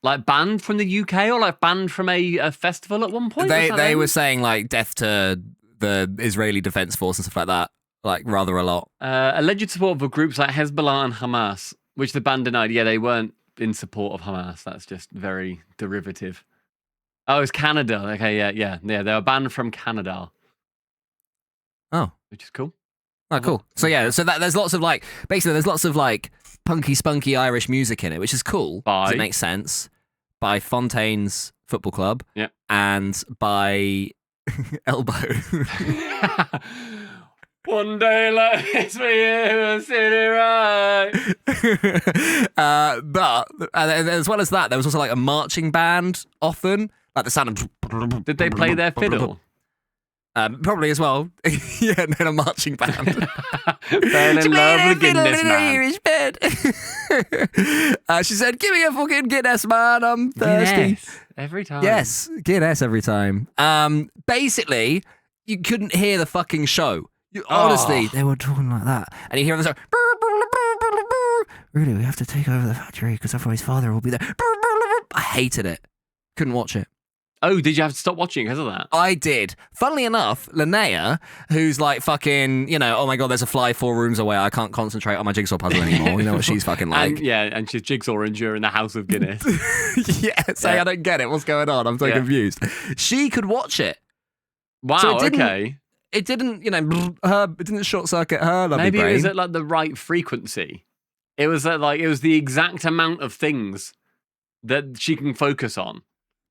like banned from the UK or like banned from a festival at one point. They were saying like death to the Israeli Defense Force and stuff like that. Like, rather a lot. Alleged support for groups like Hezbollah and Hamas, which the band denied. Yeah, they weren't in support of Hamas. That's just very derivative. Oh, it's Canada. Okay, yeah. They were banned from Canada. Oh. Which is cool. Oh, cool. So, yeah, there's lots of, like, basically, there's lots of, like, punky, spunky Irish music in it, which is cool. It makes sense. By Fontaines Football Club. Yeah. And by Elbow. One day like this for you, city right. But as well as that, there was also like a marching band often, like the sound of. Did they play their fiddle? Probably as well. Yeah, and then a marching band. Fell in love with Guinness, man. Irish bed. She said, "Give me a fucking Guinness, man. I'm thirsty." Guinness. Every time. Yes, Guinness every time. Basically, you couldn't hear the fucking show. Honestly, they were talking like that. And you hear them say, really, we have to take over the factory because otherwise father will be there. I hated it. Couldn't watch it. Oh, did you have to stop watching because of that? I did. Funnily enough, Linnea, who's like fucking, oh my God, there's a fly 4 rooms away. I can't concentrate on my jigsaw puzzle anymore. You know what she's fucking like. And she's jigsawing during the House of Guinness. I don't get it. What's going on? I'm so confused. She could watch it. Wow, so okay. It didn't, it didn't short circuit her lovely Maybe brain. It was at like the right frequency. It was at it was the exact amount of things that she can focus on.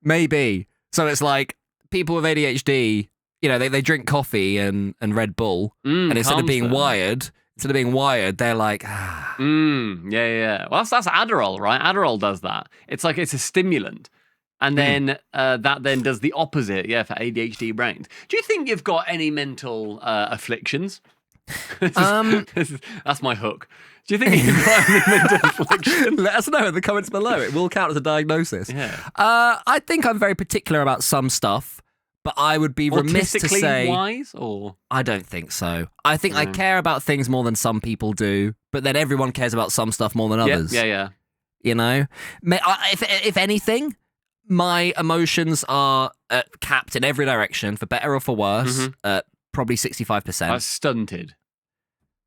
Maybe. So it's like people with ADHD, they drink coffee and Red Bull, and instead of being wired, they're like, yeah. Well, that's Adderall, right? Adderall does that. It's like it's a stimulant. And then that then does the opposite, for ADHD brains. Do you think you've got any mental afflictions? That's my hook. Do you think you've got any mental affliction? Let us know in the comments below. It will count as a diagnosis. Yeah. I think I'm very particular about some stuff, but I would be remiss to say... wise, or? I don't think so. I think I care about things more than some people do, but then everyone cares about some stuff more than others. Yeah. If anything... My emotions are capped in every direction, for better or for worse, at probably 65%. That's stunted.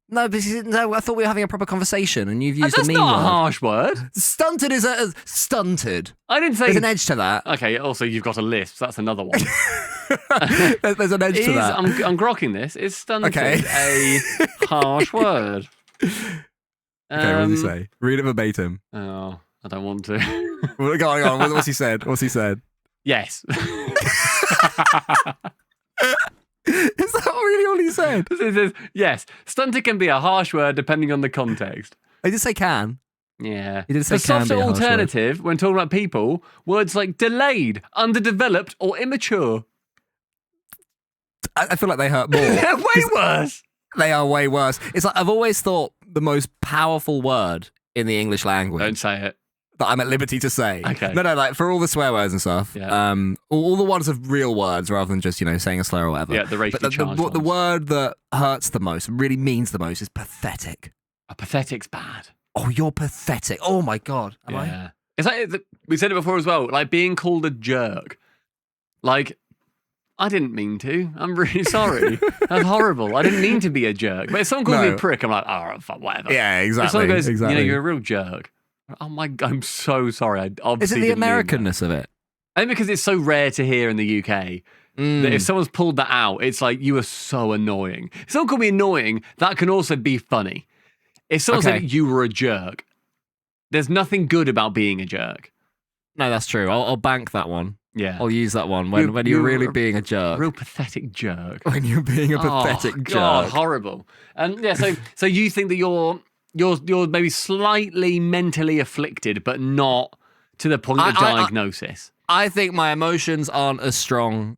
No, I thought we were having a proper conversation, and you've used That's a mean not a word. harsh word. Stunted is stunted. I didn't say... There's an edge to that. Okay, also you've got a lisp. That's another one. There's an edge to that. I'm grokking this. Is stunted a harsh word? Okay, what does he say? Read it verbatim. Oh, I don't want to. Go on. What's he said? Yes. Is that really all he said? It says, yes, stunted can be a harsh word depending on the context. I did say can. Yeah. He did say The can softer be a harsh alternative, when talking about people, words like delayed, underdeveloped, or immature. I feel like they hurt more. They're way worse. They are way worse. It's like I've always thought the most powerful word in the English language. Don't say it. That I'm at liberty to say. Okay. No, like for all the swear words and stuff. Yeah. All the ones of real words rather than just saying a slur or whatever. Yeah, the racially charged the ones. word that hurts the most, really means the most, is pathetic. Pathetic's bad. Oh, you're pathetic. Oh my god. Am I? It's like we said it before as well. Like being called a jerk. Like I didn't mean to. I'm really sorry. That's horrible. I didn't mean to be a jerk. But if someone calls me a prick, I'm like, oh, fuck, whatever. Yeah, exactly. If someone goes, exactly. you're a real jerk. Oh my god, I'm so sorry. I obviously Is it the didn't mean that. Americanness of it? I think because it's so rare to hear in the UK that if someone's pulled that out, it's like, you are so annoying. If someone called me annoying, that can also be funny. If someone said you were a jerk, there's nothing good about being a jerk. No, that's true. I'll bank that one. Yeah. I'll use that one when you're really being a jerk. Real pathetic jerk. When you're being a pathetic jerk. God, horrible. And yeah, so you think that you're maybe slightly mentally afflicted, but not to the point of diagnosis. I think my emotions aren't as strong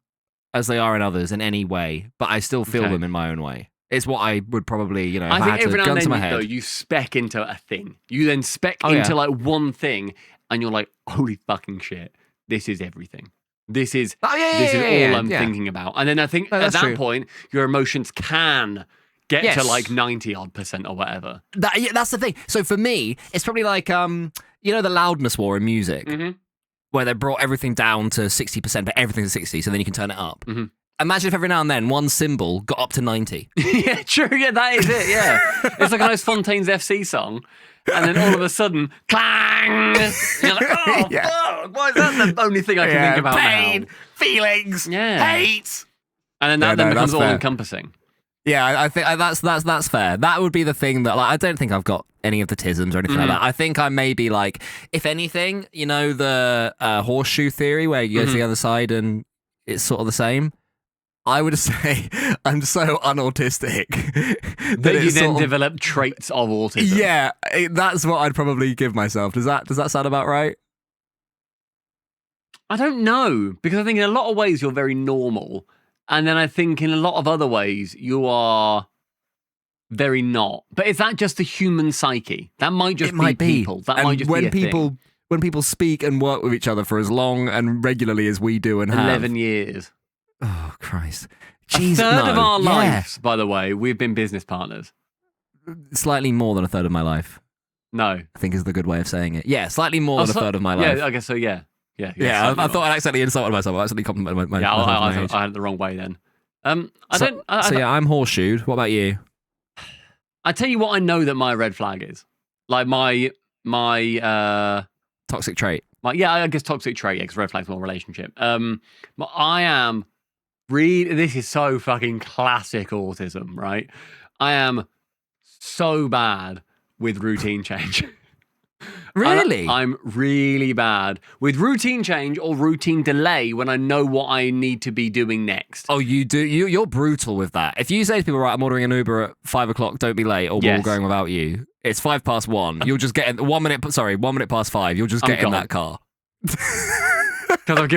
as they are in others in any way, but I still feel them in my own way. It's what I would probably, if I think had every to now gun and to my then, head. you spec into a thing. You then spec into like one thing, and you're like, holy fucking shit, this is everything. This is all I'm thinking about. And then I think at that point, your emotions can get to like 90% or whatever. That's the thing. So for me, it's probably like, the loudness war in music, where they brought everything down to 60%, but everything's 60, so then you can turn it up. Imagine if every now and then one cymbal got up to 90. Yeah, true. Yeah, that is it. Yeah. It's like a nice Fontaine's FC song. And then all of a sudden, clang! You're like, oh, fuck, why is that the only thing I can think about pain, now? feelings, hate. And then that becomes all-encompassing. Yeah, I think that's fair. That would be the thing that, like, I don't think I've got any of the tisms or anything like that. I think I may be like, if anything, the horseshoe theory where you go to the other side and it's sort of the same. I would say I'm so unautistic that you then develop traits of autism. Yeah, that's what I'd probably give myself. Does that sound about right? I don't know, because I think in a lot of ways you're very normal, and then I think in a lot of other ways you are very not. But is that just the human psyche? That might just be people. That might just be a thing. When people speak and work with each other for as long and regularly as we do and 11 years. Oh, Christ. A third of our lives, by the way, we've been business partners. Slightly more than a third of my life. No. I think is the good way of saying it. Yeah, slightly more than a third of my life. Yeah, I guess so, yeah. Yeah, I thought I'd accidentally insulted myself. I accidentally complimented my I had it the wrong way then. I'm horseshoed. What about you? I tell you what I know that my red flag is. Like my toxic trait. I guess toxic trait, because red flag's more relationship. But I am really, this is so fucking classic autism, right? I am so bad with routine change. Really? I'm really bad with routine change or routine delay when I know what I need to be doing next. Oh, you do? You're brutal with that. If you say to people, right, I'm ordering an Uber at 5 o'clock, don't be late, or we're all going without you. It's 1:05. You'll just get in 1 minute. Sorry, 1 minute past 5. You'll just get in that car. Because I've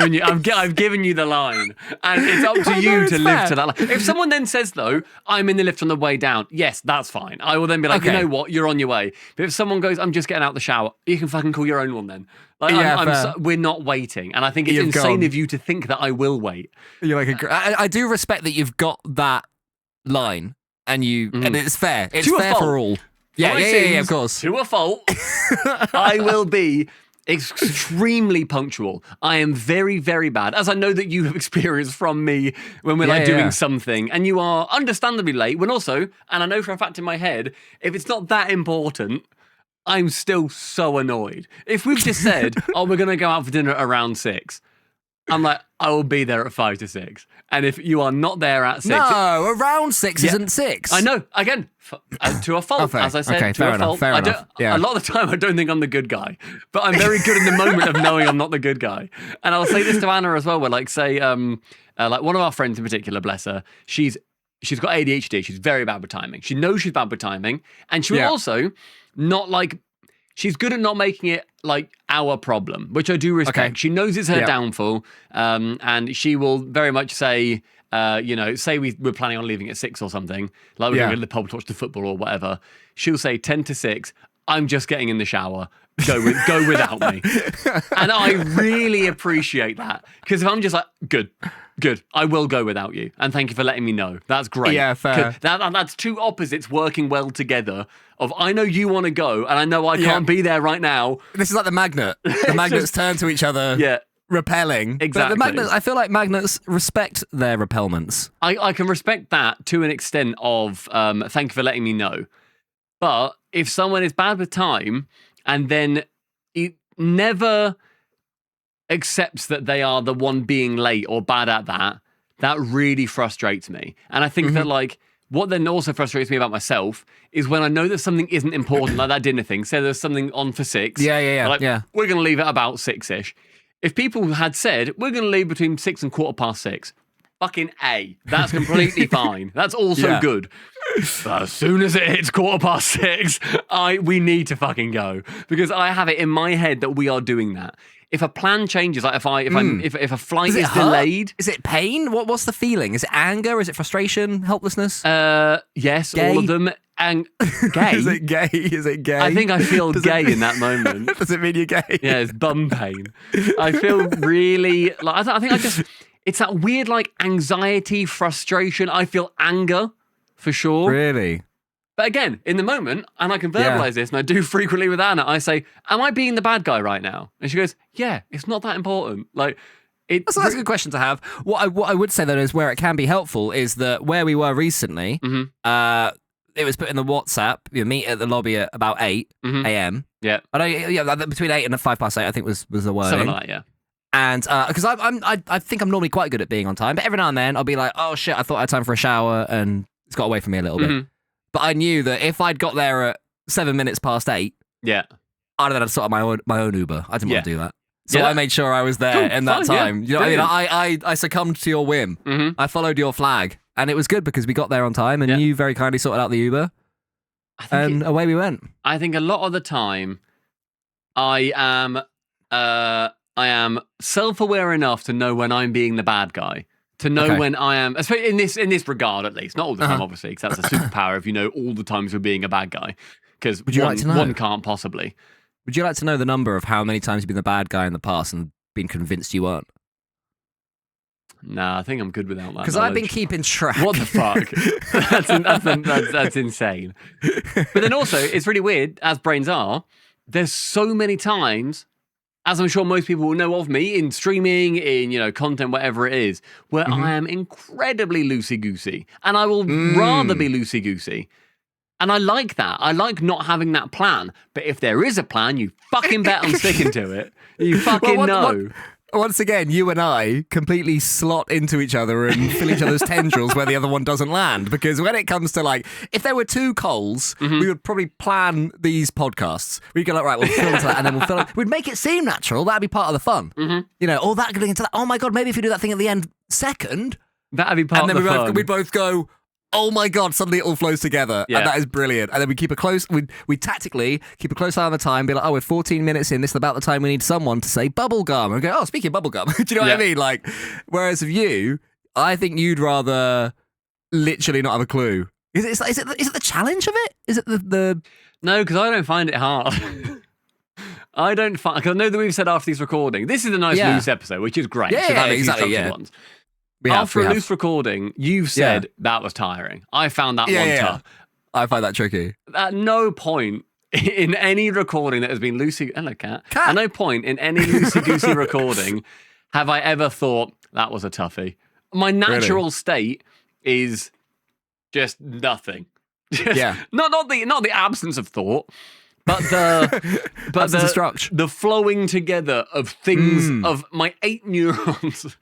given you the line, and it's up to you to live to that line. If someone then says, though, I'm in the lift on the way down, yes, that's fine. I will then be like, you know what, you're on your way. But if someone goes, I'm just getting out the shower, you can fucking call your own one then. Like, we're not waiting, and I think it's insane of you to think that I will wait. You're like I do respect that you've got that line, and and it's fair. It's fair for all. Yeah, of course. To a fault, I will be extremely punctual. I am very, very bad, as I know that you have experienced from me when we're like doing something, and you are understandably late. When also, and I know for a fact in my head, if it's not that important, I'm still so annoyed. If we've just said, oh, we're going to go out for dinner at around 6, I'm like, I will be there at 5 to 6. And if you are not there at 6... No, around 6 isn't 6. I know. Again, to a fault, as I said, to a fault. Fair enough. A lot of the time, I don't think I'm the good guy. But I'm very good in the moment of knowing I'm not the good guy. And I'll say this to Anna as well, where like, say, like one of our friends in particular, bless her, she's got ADHD. She's very bad with timing. She knows she's bad with timing. And she will also not like... She's good at not making it like our problem, which I do respect. Okay. She knows it's her downfall, and she will very much say, say we're planning on leaving at 6 or something, like we're going to go to the pub to watch the football or whatever. She'll say 10 to 6, I'm just getting in the shower. Go without me. And I really appreciate that, because if I'm just like, good, I will go without you. And thank you for letting me know. That's great. Yeah, fair. That's two opposites working well together of I know you want to go and I know I can't be there right now. This is like the magnet. The magnets turn to each other. Yeah. Repelling. Exactly. But the magnets, I feel like magnets respect their repellments. I can respect that to an extent of thank you for letting me know. But if someone is bad with time and then it never accepts that they are the one being late or bad at that really frustrates me. And I think that like what then also frustrates me about myself is when I know that something isn't important, like that dinner thing. Say there's something on for 6. Like, we're going to leave at about 6-ish. If people had said, we're going to leave between 6 and 6:15, fucking A. That's completely fine. That's also good. But as soon as it hits 6:15, we need to fucking go. Because I have it in my head that we are doing that. If a plan changes, like if a flight is delayed, is it pain? What's the feeling? Is it anger? Is it frustration? Helplessness? Yes, gay? All of them. And gay. Is it gay? Is it gay? I think I feel gay in that moment. Does it mean you're gay? Yeah, it's bum pain. I feel really like I think it's that weird like anxiety, frustration. I feel anger for sure. Really? But again, in the moment, and I can verbalize this, and I do frequently with Anna, I say, am I being the bad guy right now? And she goes, yeah, it's not that important. Like, that's a good question to have. What I would say, though, is where it can be helpful is that where we were recently, it was put in the WhatsApp, you meet at the lobby at about 8 a.m. Yeah. I know, between 8 and 5:08, I think was the wording. Something like that, yeah. And because I think I'm normally quite good at being on time, but every now and then I'll be like, oh shit, I thought I had time for a shower, and it's got away from me a little bit. But I knew that if I'd got there at 7 minutes past 8, I'd have had to sort of my own Uber. I didn't want to do that. So I made sure I was there in that time. You know what I mean? I succumbed to your whim. I followed your flag. And it was good because we got there on time and you very kindly sorted out the Uber. And away we went. I think a lot of the time I am self-aware enough to know when I'm being the bad guy. To know when I am, especially in this regard at least, not all the time obviously, because that's a superpower if you know all the times you're being a bad guy. Because one can't possibly. Would you like to know the number of how many times you've been the bad guy in the past and been convinced you weren't? Nah, I think I'm good without that. Because I've been keeping track. What the fuck? that's insane. But then also, it's really weird, as brains are, there's so many times, as I'm sure most people will know of me, in streaming, in content, whatever it is, where I am incredibly loosey-goosey. And I will rather be loosey-goosey. And I like that. I like not having that plan. But if there is a plan, you fucking bet I'm sticking to it. You fucking know. Once again, you and I completely slot into each other and fill each other's tendrils where the other one doesn't land. Because when it comes to if there were 2 Coles, we would probably plan these podcasts. We'd go right, we'll film to that and then we'll film it. We'd make it seem natural. That'd be part of the fun. All that going into that. Oh my God, maybe if we do that thing at the end second. That'd be part of the fun. And then we'd both go, oh my God, suddenly it all flows together. Yeah. And that is brilliant. And then we tactically keep a close eye on the time, be like, oh, we're 14 minutes in, this is about the time we need someone to say bubblegum. And go, oh, speaking of bubblegum, do you know what I mean? Whereas of you, I think you'd rather literally not have a clue. Is it the challenge of it? Is it the... No, because I don't find it hard. I don't find... Because I know that we've said after this recording, this is a nice loose episode, which is great. Yeah, exactly, ones. After a loose recording, you've said that was tiring. I found that one tough. I find that tricky. At no point in any recording that has been hello cat. At no point in any loosey-goosey recording have I ever thought that was a toughie. My natural state is just nothing. Not the absence of thought, but the flowing together of things of my 8 neurons,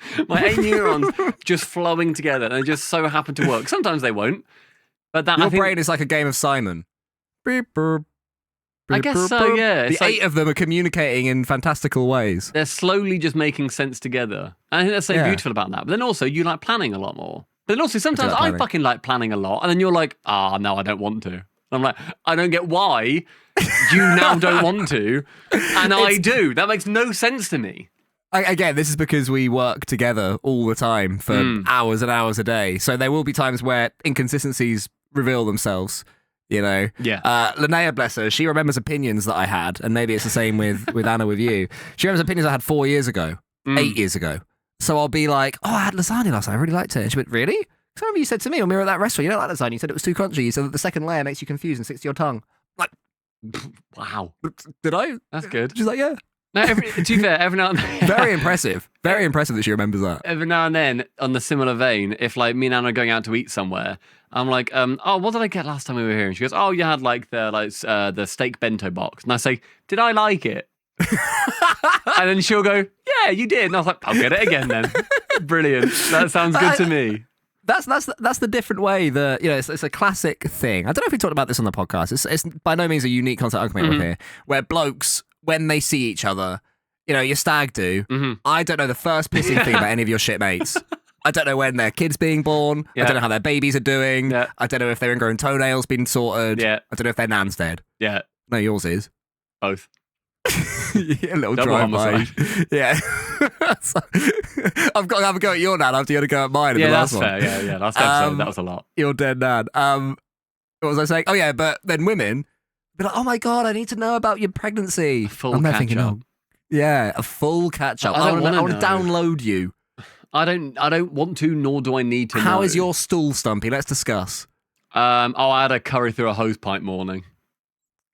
just flowing together, and they just so happen to work. Sometimes they won't, but your brain is like a game of Simon. Beep, boop. I guess so, yeah. The 8 of them are communicating in fantastical ways. They're slowly just making sense together. And I think that's so beautiful about that. But then also, you like planning a lot more. But then also, sometimes I fucking like planning a lot. And then you're like, no, I don't want to. And I'm like, I don't get why you now don't want to. And I do. That makes no sense to me. Again, this is because we work together all the time for hours and hours a day. So there will be times where inconsistencies reveal themselves. You know, Linnea, bless her, she remembers opinions that I had, and maybe it's the same with Anna with you. She remembers opinions I had 4 years ago, 8 years ago. So I'll be like, I had lasagna last night, I really liked it. And she went, really? Because I remember you said to me when we were at that restaurant, you don't like lasagna. You said it was too crunchy. You said that the second layer makes you confused and sticks to your tongue. Like, wow. Did I? That's good. She's like, yeah. No, to be fair, every now and then. Very impressive. Very impressive that she remembers that. Every now and then, on the similar vein, if like me and Anna are going out to eat somewhere, I'm like, what did I get last time we were here? And she goes, you had like the steak bento box. And I say, did I like it? And then she'll go, yeah, you did. And I was like, I'll get it again then. Brilliant. That sounds good to me. That's the different way that, you know, it's a classic thing. I don't know if we talked about this on the podcast. It's by no means a unique concept I'm coming up with here, where blokes, when they see each other, you know, your stag do. I don't know the first pissing thing about any of your shitmates. I don't know when their kid's being born. I don't know how their babies are doing. I don't know if their ingrown toenails been sorted. I don't know if their nan's dead. No, yours is. Both. A little drive-by. Yeah. I've got to have a go at your nan after you had a go at mine in the last one. Fair. Yeah. Last episode, that was a lot. Your dead nan. What was I saying? Oh, yeah, but then women be like, oh my God, I need to know about your pregnancy. A full catch-up. A full catch-up. I want to download you. I don't want to, nor do I need to know. How is your stool, Stumpy? Let's discuss. I had a curry through a hosepipe morning.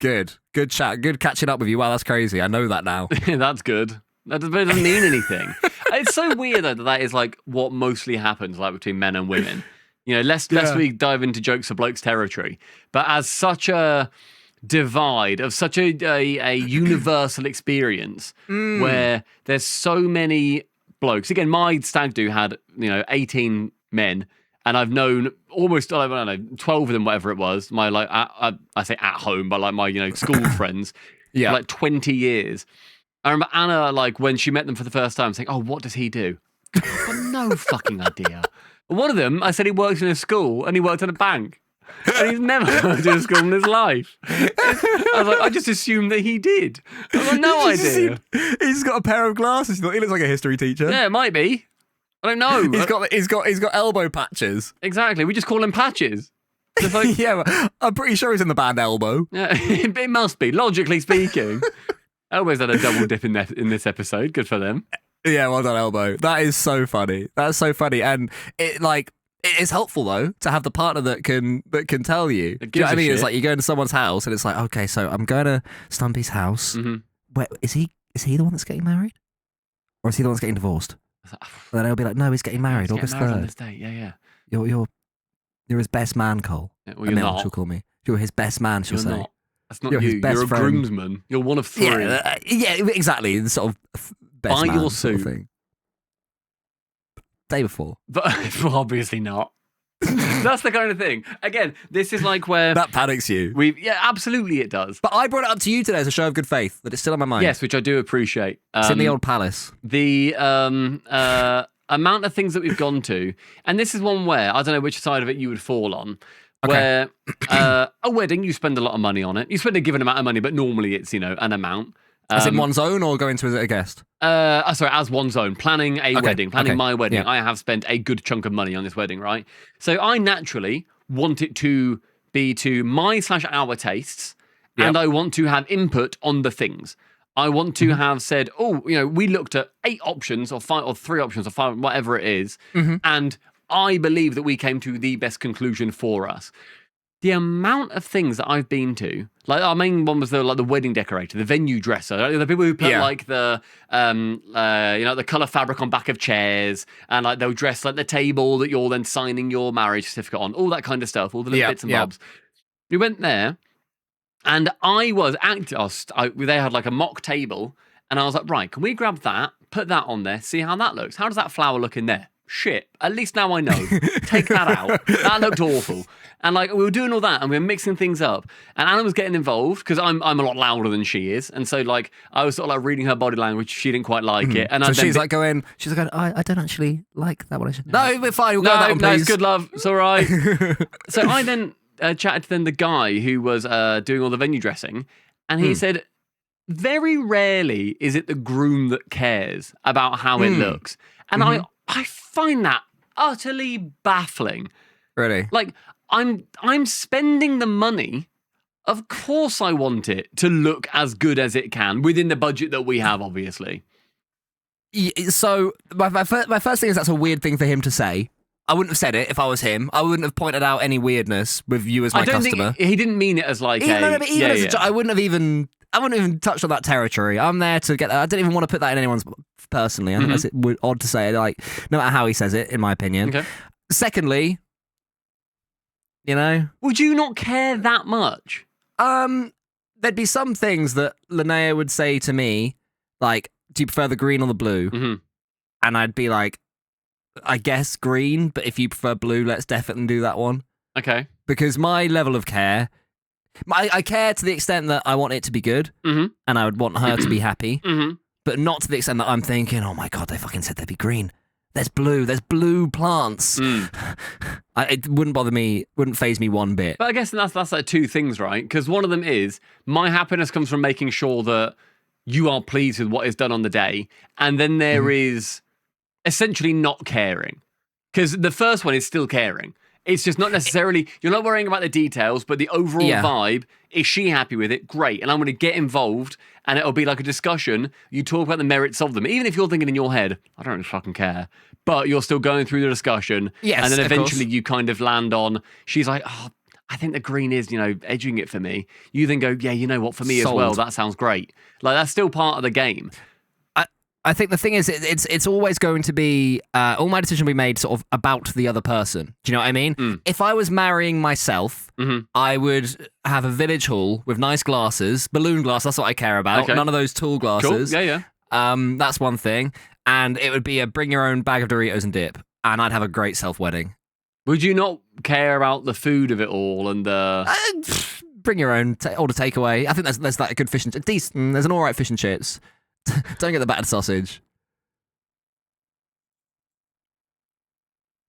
Good chat. Good catching up with you. Wow, that's crazy. I know that now. That's good. That doesn't mean anything. It's so weird though that is like what mostly happens like between men and women. You know, lest we dive into jokes of blokes territory. But as such a divide of such a universal experience where there's so many blokes. Again, my stag do had 18 men. And I've known almost, I don't know, 12 of them, whatever it was. My, like, I say at home, but like my, school friends. For like 20 years. I remember Anna, like, when she met them for the first time, saying, what does he do? I've got no fucking idea. One of them, I said he works in a school and he worked at a bank. And he's never worked in a school in his life. I was like, I just assumed that he did. I've got no idea. He's got a pair of glasses. He looks like a history teacher. Yeah, it might be. I don't know. He's got elbow patches. Exactly. We just call him patches. Like, yeah, I'm pretty sure he's in the band Elbow. Yeah, it must be, logically speaking. Elbow's had a double dip in this episode. Good for them. Yeah, well done, Elbow. That is so funny. That's so funny, and it is helpful though to have the partner that can tell you. Do you know what I mean? It's like you go into someone's house and it's like, okay, so I'm going to Stumpy's house. Where is he? Is he the one that's getting married, or is he the one that's getting divorced? And then he'll be like, no, he's getting married August 3rd. On this date. Yeah. You're his best man, Cole. Yeah, well, you're not. She'll call me. You're his best man, she'll say. Not. That's not you. You're a groomsman. You're one of 3. Yeah, exactly. The sort of best Buy man your sort suit. of thing. Day before. But well, obviously not. That's the kind of thing. Again, this is like where that panics you. Yeah, absolutely it does. But I brought it up to you today as a show of good faith that it's still on my mind. Yes, which I do appreciate. It's in the old palace. The amount of things that we've gone to, and this is one where I don't know which side of it you would fall on. Okay. Where a wedding, you spend a lot of money on it. You spend a given amount of money, but normally it's an amount. As in one's own, or going to as a guest? Sorry, as one's own. Planning a wedding, my wedding. Yeah. I have spent a good chunk of money on this wedding, right? So I naturally want it to be to my/our tastes, and I want to have input on the things. I want to have said, we looked at 8 options, or 5, or 3 options, or 5, whatever it is, and I believe that we came to the best conclusion for us. the amount of things that I've been to, like our main one was the wedding decorator, the venue dresser, the people who put like the the color fabric on back of chairs, and like they'll dress like the table that you're then signing your marriage certificate on, all that kind of stuff, all the little bits and bobs. We went there, and I was they had like a mock table, and I was like, right, can we grab that, put that on there, see how that looks? How does that flower look in there? Shit, at least now I know. Take that out. That looked awful. And like we were doing all that and we were mixing things up. And Anna was getting involved because I'm a lot louder than she is. And so like I was sort of like reading her body language. She didn't quite like it. And so she's like going, I don't actually like that one. No, we're fine. We'll go that one, please. No, it's good, love. It's all right. So I then chatted to the guy who was doing all the venue dressing. And he said, very rarely is it the groom that cares about how it looks. And I find that utterly baffling. Really? Like, I'm spending the money. Of course I want it to look as good as it can within the budget that we have, obviously. So my first thing is that's a weird thing for him to say. I wouldn't have said it if I was him. I wouldn't have pointed out any weirdness with you as my customer. Think he didn't mean it as like I wouldn't have even touched on that territory. I'm there to get that. I didn't even want to put that in anyone's personally. I think that's odd to say. Like, no matter how he says it, in my opinion. Okay. Secondly, would you not care that much? There'd be some things that Linnea would say to me, like, do you prefer the green or the blue? And I'd be like, I guess green, but if you prefer blue, let's definitely do that one. Okay. Because my level of care, I care to the extent that I want it to be good, and I would want her to be happy, but not to the extent that I'm thinking, oh my God, they fucking said they'd be green. There's blue plants. It wouldn't bother me, wouldn't faze me one bit. But I guess that's like two things, right? Because one of them is my happiness comes from making sure that you are pleased with what is done on the day, and then there is essentially not caring. Because the first one is still caring. It's just not necessarily, you're not worrying about the details, but the overall vibe, is she happy with it? Great. And I'm going to get involved, and it'll be like a discussion. You talk about the merits of them. Even if you're thinking in your head, I don't really fucking care. But you're still going through the discussion. Yes, and then eventually you kind of land on, she's like, oh, I think the green is, edging it for me. You then go, yeah, you know what, for me as well, that sounds great. Like, that's still part of the game. I think the thing is, it's always going to be, all my decision will be made sort of about the other person. Do you know what I mean? If I was marrying myself, I would have a village hall with nice glasses, balloon glass, that's what I care about. Okay. None of those tall glasses. Cool. Yeah. That's one thing. And it would be a bring your own bag of Doritos and dip. And I'd have a great self-wedding. Would you not care about the food of it all and the... Bring your own, order takeaway. I think there's like a good fish and decent. There's an all right fish and chips. Don't get the battered sausage.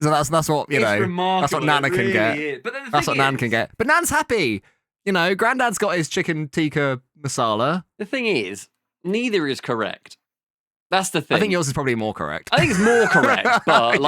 So that's what that's what Nana can get. But that's what Nan can get. But Nan's happy. Granddad's got his chicken tikka masala. The thing is, neither is correct. That's the thing. I think yours is probably more correct. I think it's more correct, but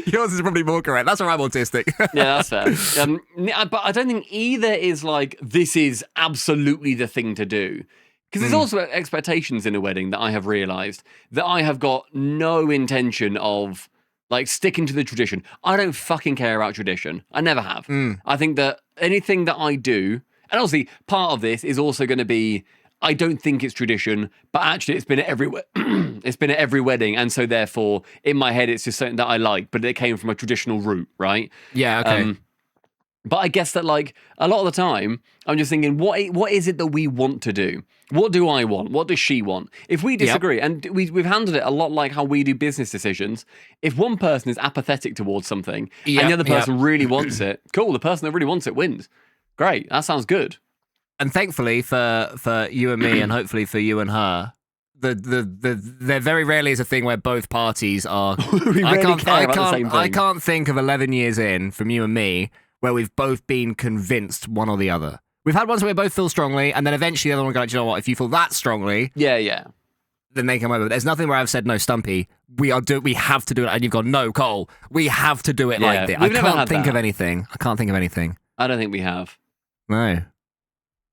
yours is probably more correct. That's where I'm autistic. Yeah, that's fair. But I don't think either is like this is absolutely the thing to do. Because there's also expectations in a wedding that I have realised that I have got no intention of like sticking to the tradition. I don't fucking care about tradition. I never have. I think that anything that I do, and obviously part of this is also going to be, I don't think it's tradition, but actually it's been at every wedding, and so therefore in my head it's just something that I like, but it came from a traditional route, right? Yeah, okay. But I guess that like a lot of the time, I'm just thinking, what is it that we want to do? What do I want? What does she want? If we disagree, and we've handled it a lot like how we do business decisions, if one person is apathetic towards something and the other person really wants it, cool, the person that really wants it wins. Great, that sounds good. And thankfully for you and me, and hopefully for you and her, there very rarely is a thing where both parties are. I can't think of 11 years in from you and me where we've both been convinced one or the other. We've had ones where we both feel strongly, and then eventually the other one goes, you know what, if you feel that strongly... Yeah. Then they come over. But there's nothing where I've said, no, Stumpy, we have to do it. And you've gone, no, Cole, we have to do it like this. I can't think of anything. I don't think we have. No.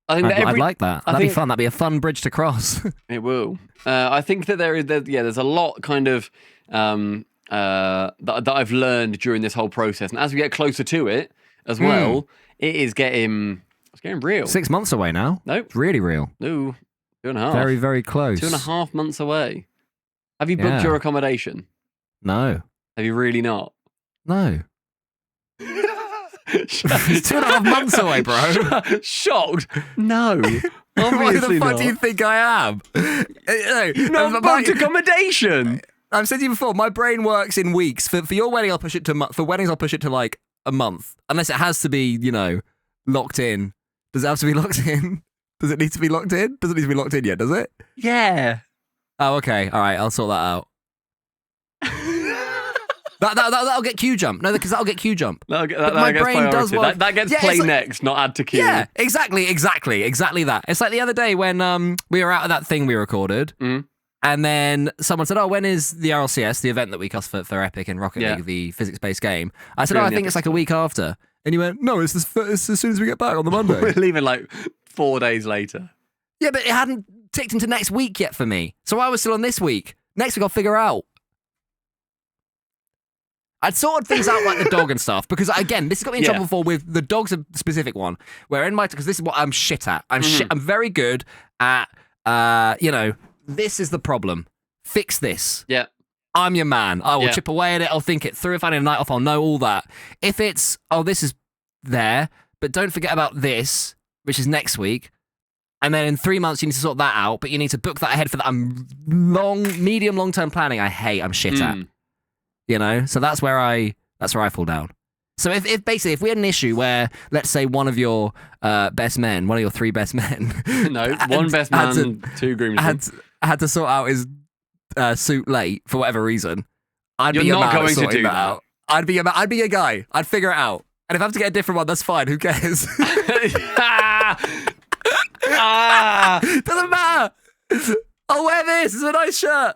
I think I'd like that. That'd be fun. That'd be a fun bridge to cross. It will. I think that there's a lot kind of that I've learned during this whole process. And as we get closer to it, as well, it's getting real. 6 months away now. Nope. It's really real. No, 2.5. Very, very close. 2.5 months away. Have you booked your accommodation? No. Have you really not? No. It's 2.5 months away, bro. Shocked? No. Why the fuck not. do you think I am? You've not booked accommodation. I've said to you before, my brain works in weeks. For your wedding, I'll push it to for weddings, I'll push it to like a month, unless it has to be, locked in. Does it have to be locked in? Does it need to be locked in? Doesn't need to be locked in yet, does it? Yeah. Oh, okay. All right, I'll sort that out. That'll get queue jump. No, because that'll get queue jump. My brain does work. That gets play next, not add to queue. Yeah, exactly that. It's like the other day when we were out at that thing we recorded, and then someone said, "Oh, when is the RLCS, the event that we cost for Epic and Rocket League, the physics-based game?" I said, "Oh, I think it's like a week after." And you went, "No, it's as soon as we get back on the Monday." We're leaving like 4 days later. Yeah, but it hadn't ticked into next week yet for me, so I was still on this week. Next week I'll figure out. I'd sorted things out like the dog and stuff, because again, this has got me in trouble before with the dog's a specific one, where because this is what I'm shit at. I'm very good at, this is the problem. Fix this. Yeah. I'm your man. I will chip away at it. I'll think it through. If I need a night off, I'll know all that. If it's, this is there, but don't forget about this, which is next week. And then in 3 months, you need to sort that out, but you need to book that ahead for that. Medium, long-term planning, I'm shit at. So that's where I fall down. So if basically if we had an issue where, let's say, one of your best men, one of your 3 best men, one best man, 2 groomsmen, had to sort out his suit late for whatever reason, I'd be not going to do that out. I'd be a guy. I'd figure it out. And if I have to get a different one, that's fine. Who cares? Doesn't matter. I'll wear this. It's a nice shirt.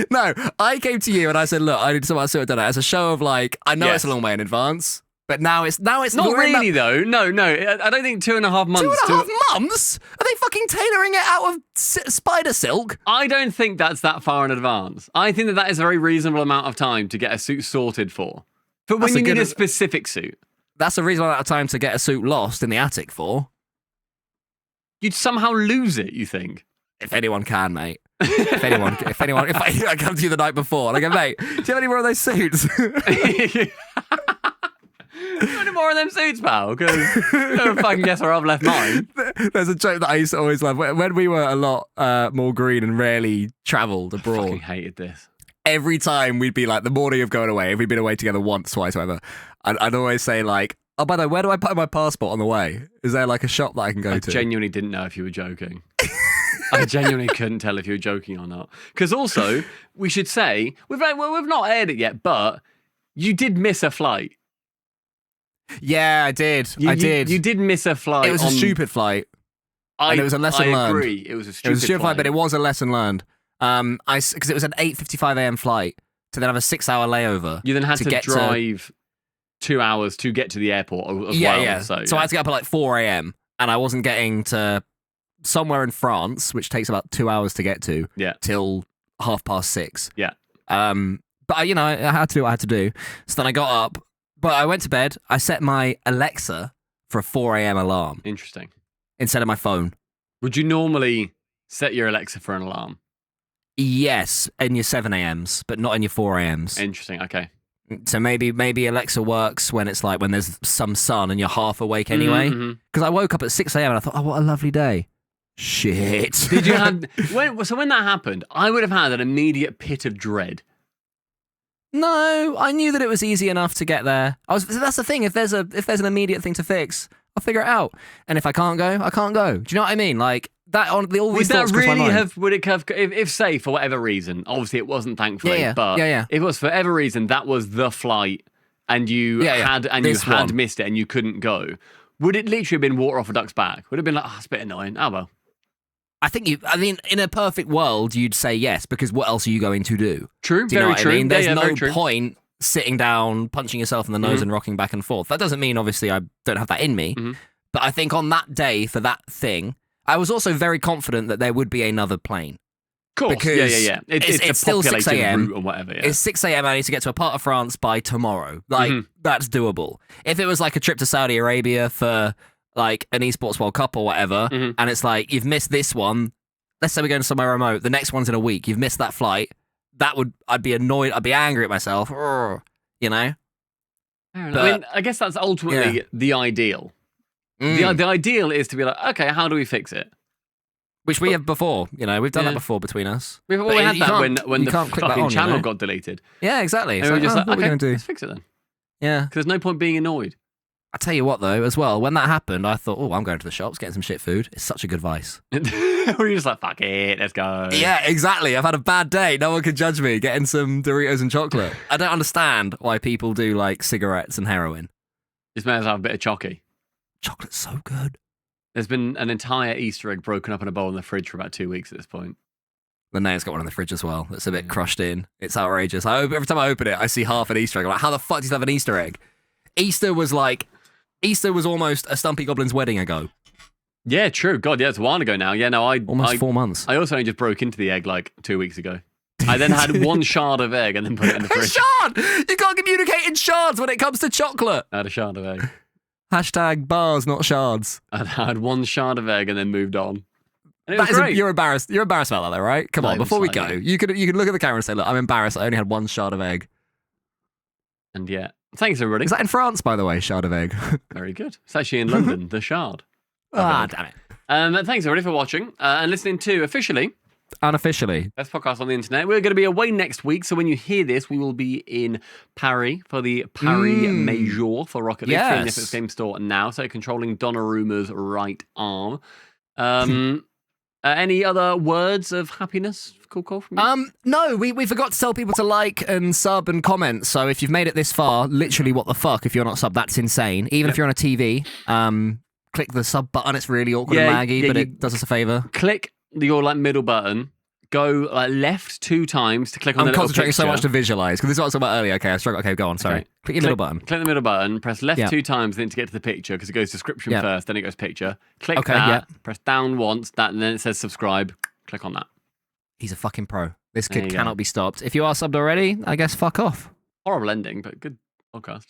No, I came to you and I said, look, I need to sort my suit done as a show of like, I know it's a long way in advance, but now it's not really though. No, I don't think 2.5 months. 2.5 months? Are they fucking tailoring it out of spider silk? I don't think that's that far in advance. I think that is a very reasonable amount of time to get a suit sorted for when you need a specific suit. That's a reasonable amount of time to get a suit lost in the attic for. You'd somehow lose it, you think? If anyone can, mate. If I come to you the night before and I go, mate, do you have any more of those suits? Any more of them suits, pal? Because I don't fucking guess where I've left mine. There's a joke that I used to always love. When we were a lot more green and rarely travelled abroad. I fucking hated this. Every time we'd be like, the morning of going away, if we'd been away together once, twice, whatever, I'd always say like, oh, by the way, where do I put my passport on the way? Is there like a shop that I can go to? I genuinely didn't know if you were joking. I genuinely couldn't tell if you were joking or not. Because also, we should say, we've not aired it yet, but you did miss a flight. Yeah, I did. I did. You did miss a flight. It was a stupid flight. And it was a lesson learned. I agree. It was a stupid flight, but it was a lesson learned. Because it was an 8:55 a.m. flight to then have a 6-hour layover. You then had to drive 2 hours to get to the airport as well. Yeah. So I had to get up at like 4 a.m. and I wasn't getting to somewhere in France, which takes about 2 hours to get to, till 6:30. Yeah. But I had to do what I had to do. So then I got up, but I went to bed. I set my Alexa for a 4 a.m. alarm. Interesting. Instead of my phone. Would you normally set your Alexa for an alarm? Yes, in your 7 a.m.s, but not in your 4 a.m.s. Interesting. Okay. So maybe Alexa works when it's like when there's some sun and you're half awake anyway. Because I woke up at 6 a.m. and I thought, oh, what a lovely day. Shit. Did you have when that happened? I would have had an immediate pit of dread. No, I knew that it was easy enough to get there. That's the thing. If there's an immediate thing to fix, I'll figure it out. And if I can't go, I can't go. Do you know what I mean? Like that. All these thoughts cross my mind. Would it have? If say for whatever reason, obviously it wasn't, thankfully. But if it was for whatever reason, that was the flight, and you had missed it, and you couldn't go. Would it literally have been water off a duck's back? Would it have been like, oh, it's a bit annoying. Oh well. I mean, in a perfect world, you'd say yes, because what else are you going to do? True, do you very true. I mean? There's no point sitting down, punching yourself in the nose and rocking back and forth. That doesn't mean, obviously, I don't have that in me. But I think on that day for that thing, I was also very confident that there would be another plane. Course. Because yeah. It's a still 6 populated a.m. route or whatever. Yeah. It's 6 a.m. I need to get to a part of France by tomorrow. Like, that's doable. If it was like a trip to Saudi Arabia for like an esports World Cup or whatever, and it's like, you've missed this one. Let's say we're going somewhere remote. The next one's in a week. You've missed that flight. I'd be annoyed. I'd be angry at myself. You know? I guess that's ultimately the ideal. The ideal is to be like, okay, how do we fix it? Which we have before, you know, we've done that before between us. We had that when the fucking channel got deleted. Yeah, exactly. And we were just like, what are we going to do? Let's fix it then. Yeah. Because there's no point being annoyed. I tell you what, though, as well, when that happened, I thought, I'm going to the shops, getting some shit food. It's such a good vice. We're just like, fuck it, let's go. Yeah, exactly. I've had a bad day. No one can judge me getting some Doritos and chocolate. I don't understand why people do, like, cigarettes and heroin. Just may as well have a bit of chocky. Chocolate's so good. There's been an entire Easter egg broken up in a bowl in the fridge for about 2 weeks at this point. Linnea's got one in the fridge as well. That's a bit crushed in. It's outrageous. Every time I open it, I see half an Easter egg. I'm like, how the fuck do you have an Easter egg? Easter was almost a Stumpy Goblin's wedding ago. Yeah, true. God, yeah, it's a while ago now. Yeah, no, almost 4 months. I also only just broke into the egg like 2 weeks ago. I then had one shard of egg and then put it in the fridge. A shard! You can't communicate in shards when it comes to chocolate. I had a shard of egg. Hashtag bars, not shards. I had one shard of egg and then moved on. And it was great. You're embarrassed. You're embarrassed about that, though, right? Come on, before we go, you could look at the camera and say, "Look, I'm embarrassed. I only had one shard of egg." And yeah, thanks everybody. Is that in France, by the way? Shard of egg. Very good. It's actually in London. The shard. Damn it. Thanks everybody for watching and listening to Officially Unofficially. Best podcast on the internet. We're going to be away next week, so when you hear this, we will be in Paris for the Paris Major for Rocket League. Yes. Yes. Game store now, so controlling Donnarumma's right arm. Any other words of happiness? Cool call from you? No, we forgot to tell people to like and sub and comment. So if you've made it this far, literally what the fuck, if you're not sub, that's insane. Even if you're on a TV, click the sub button. It's really awkward and laggy, but it does us a favor. Click your middle button. Go left 2 times to click on the little concentrating picture. so much to visualize because this is what I was talking about earlier. Okay, I struggle. Okay, go on. Sorry. Okay. Click your middle button. Click the middle button. Press left 2 times, then to get to the picture because it goes description first, then it goes picture. Click that. Press down once, and then it says subscribe. Click on that. He's a fucking pro. This kid cannot be stopped. If you are subbed already, I guess fuck off. Horrible ending, but good podcast.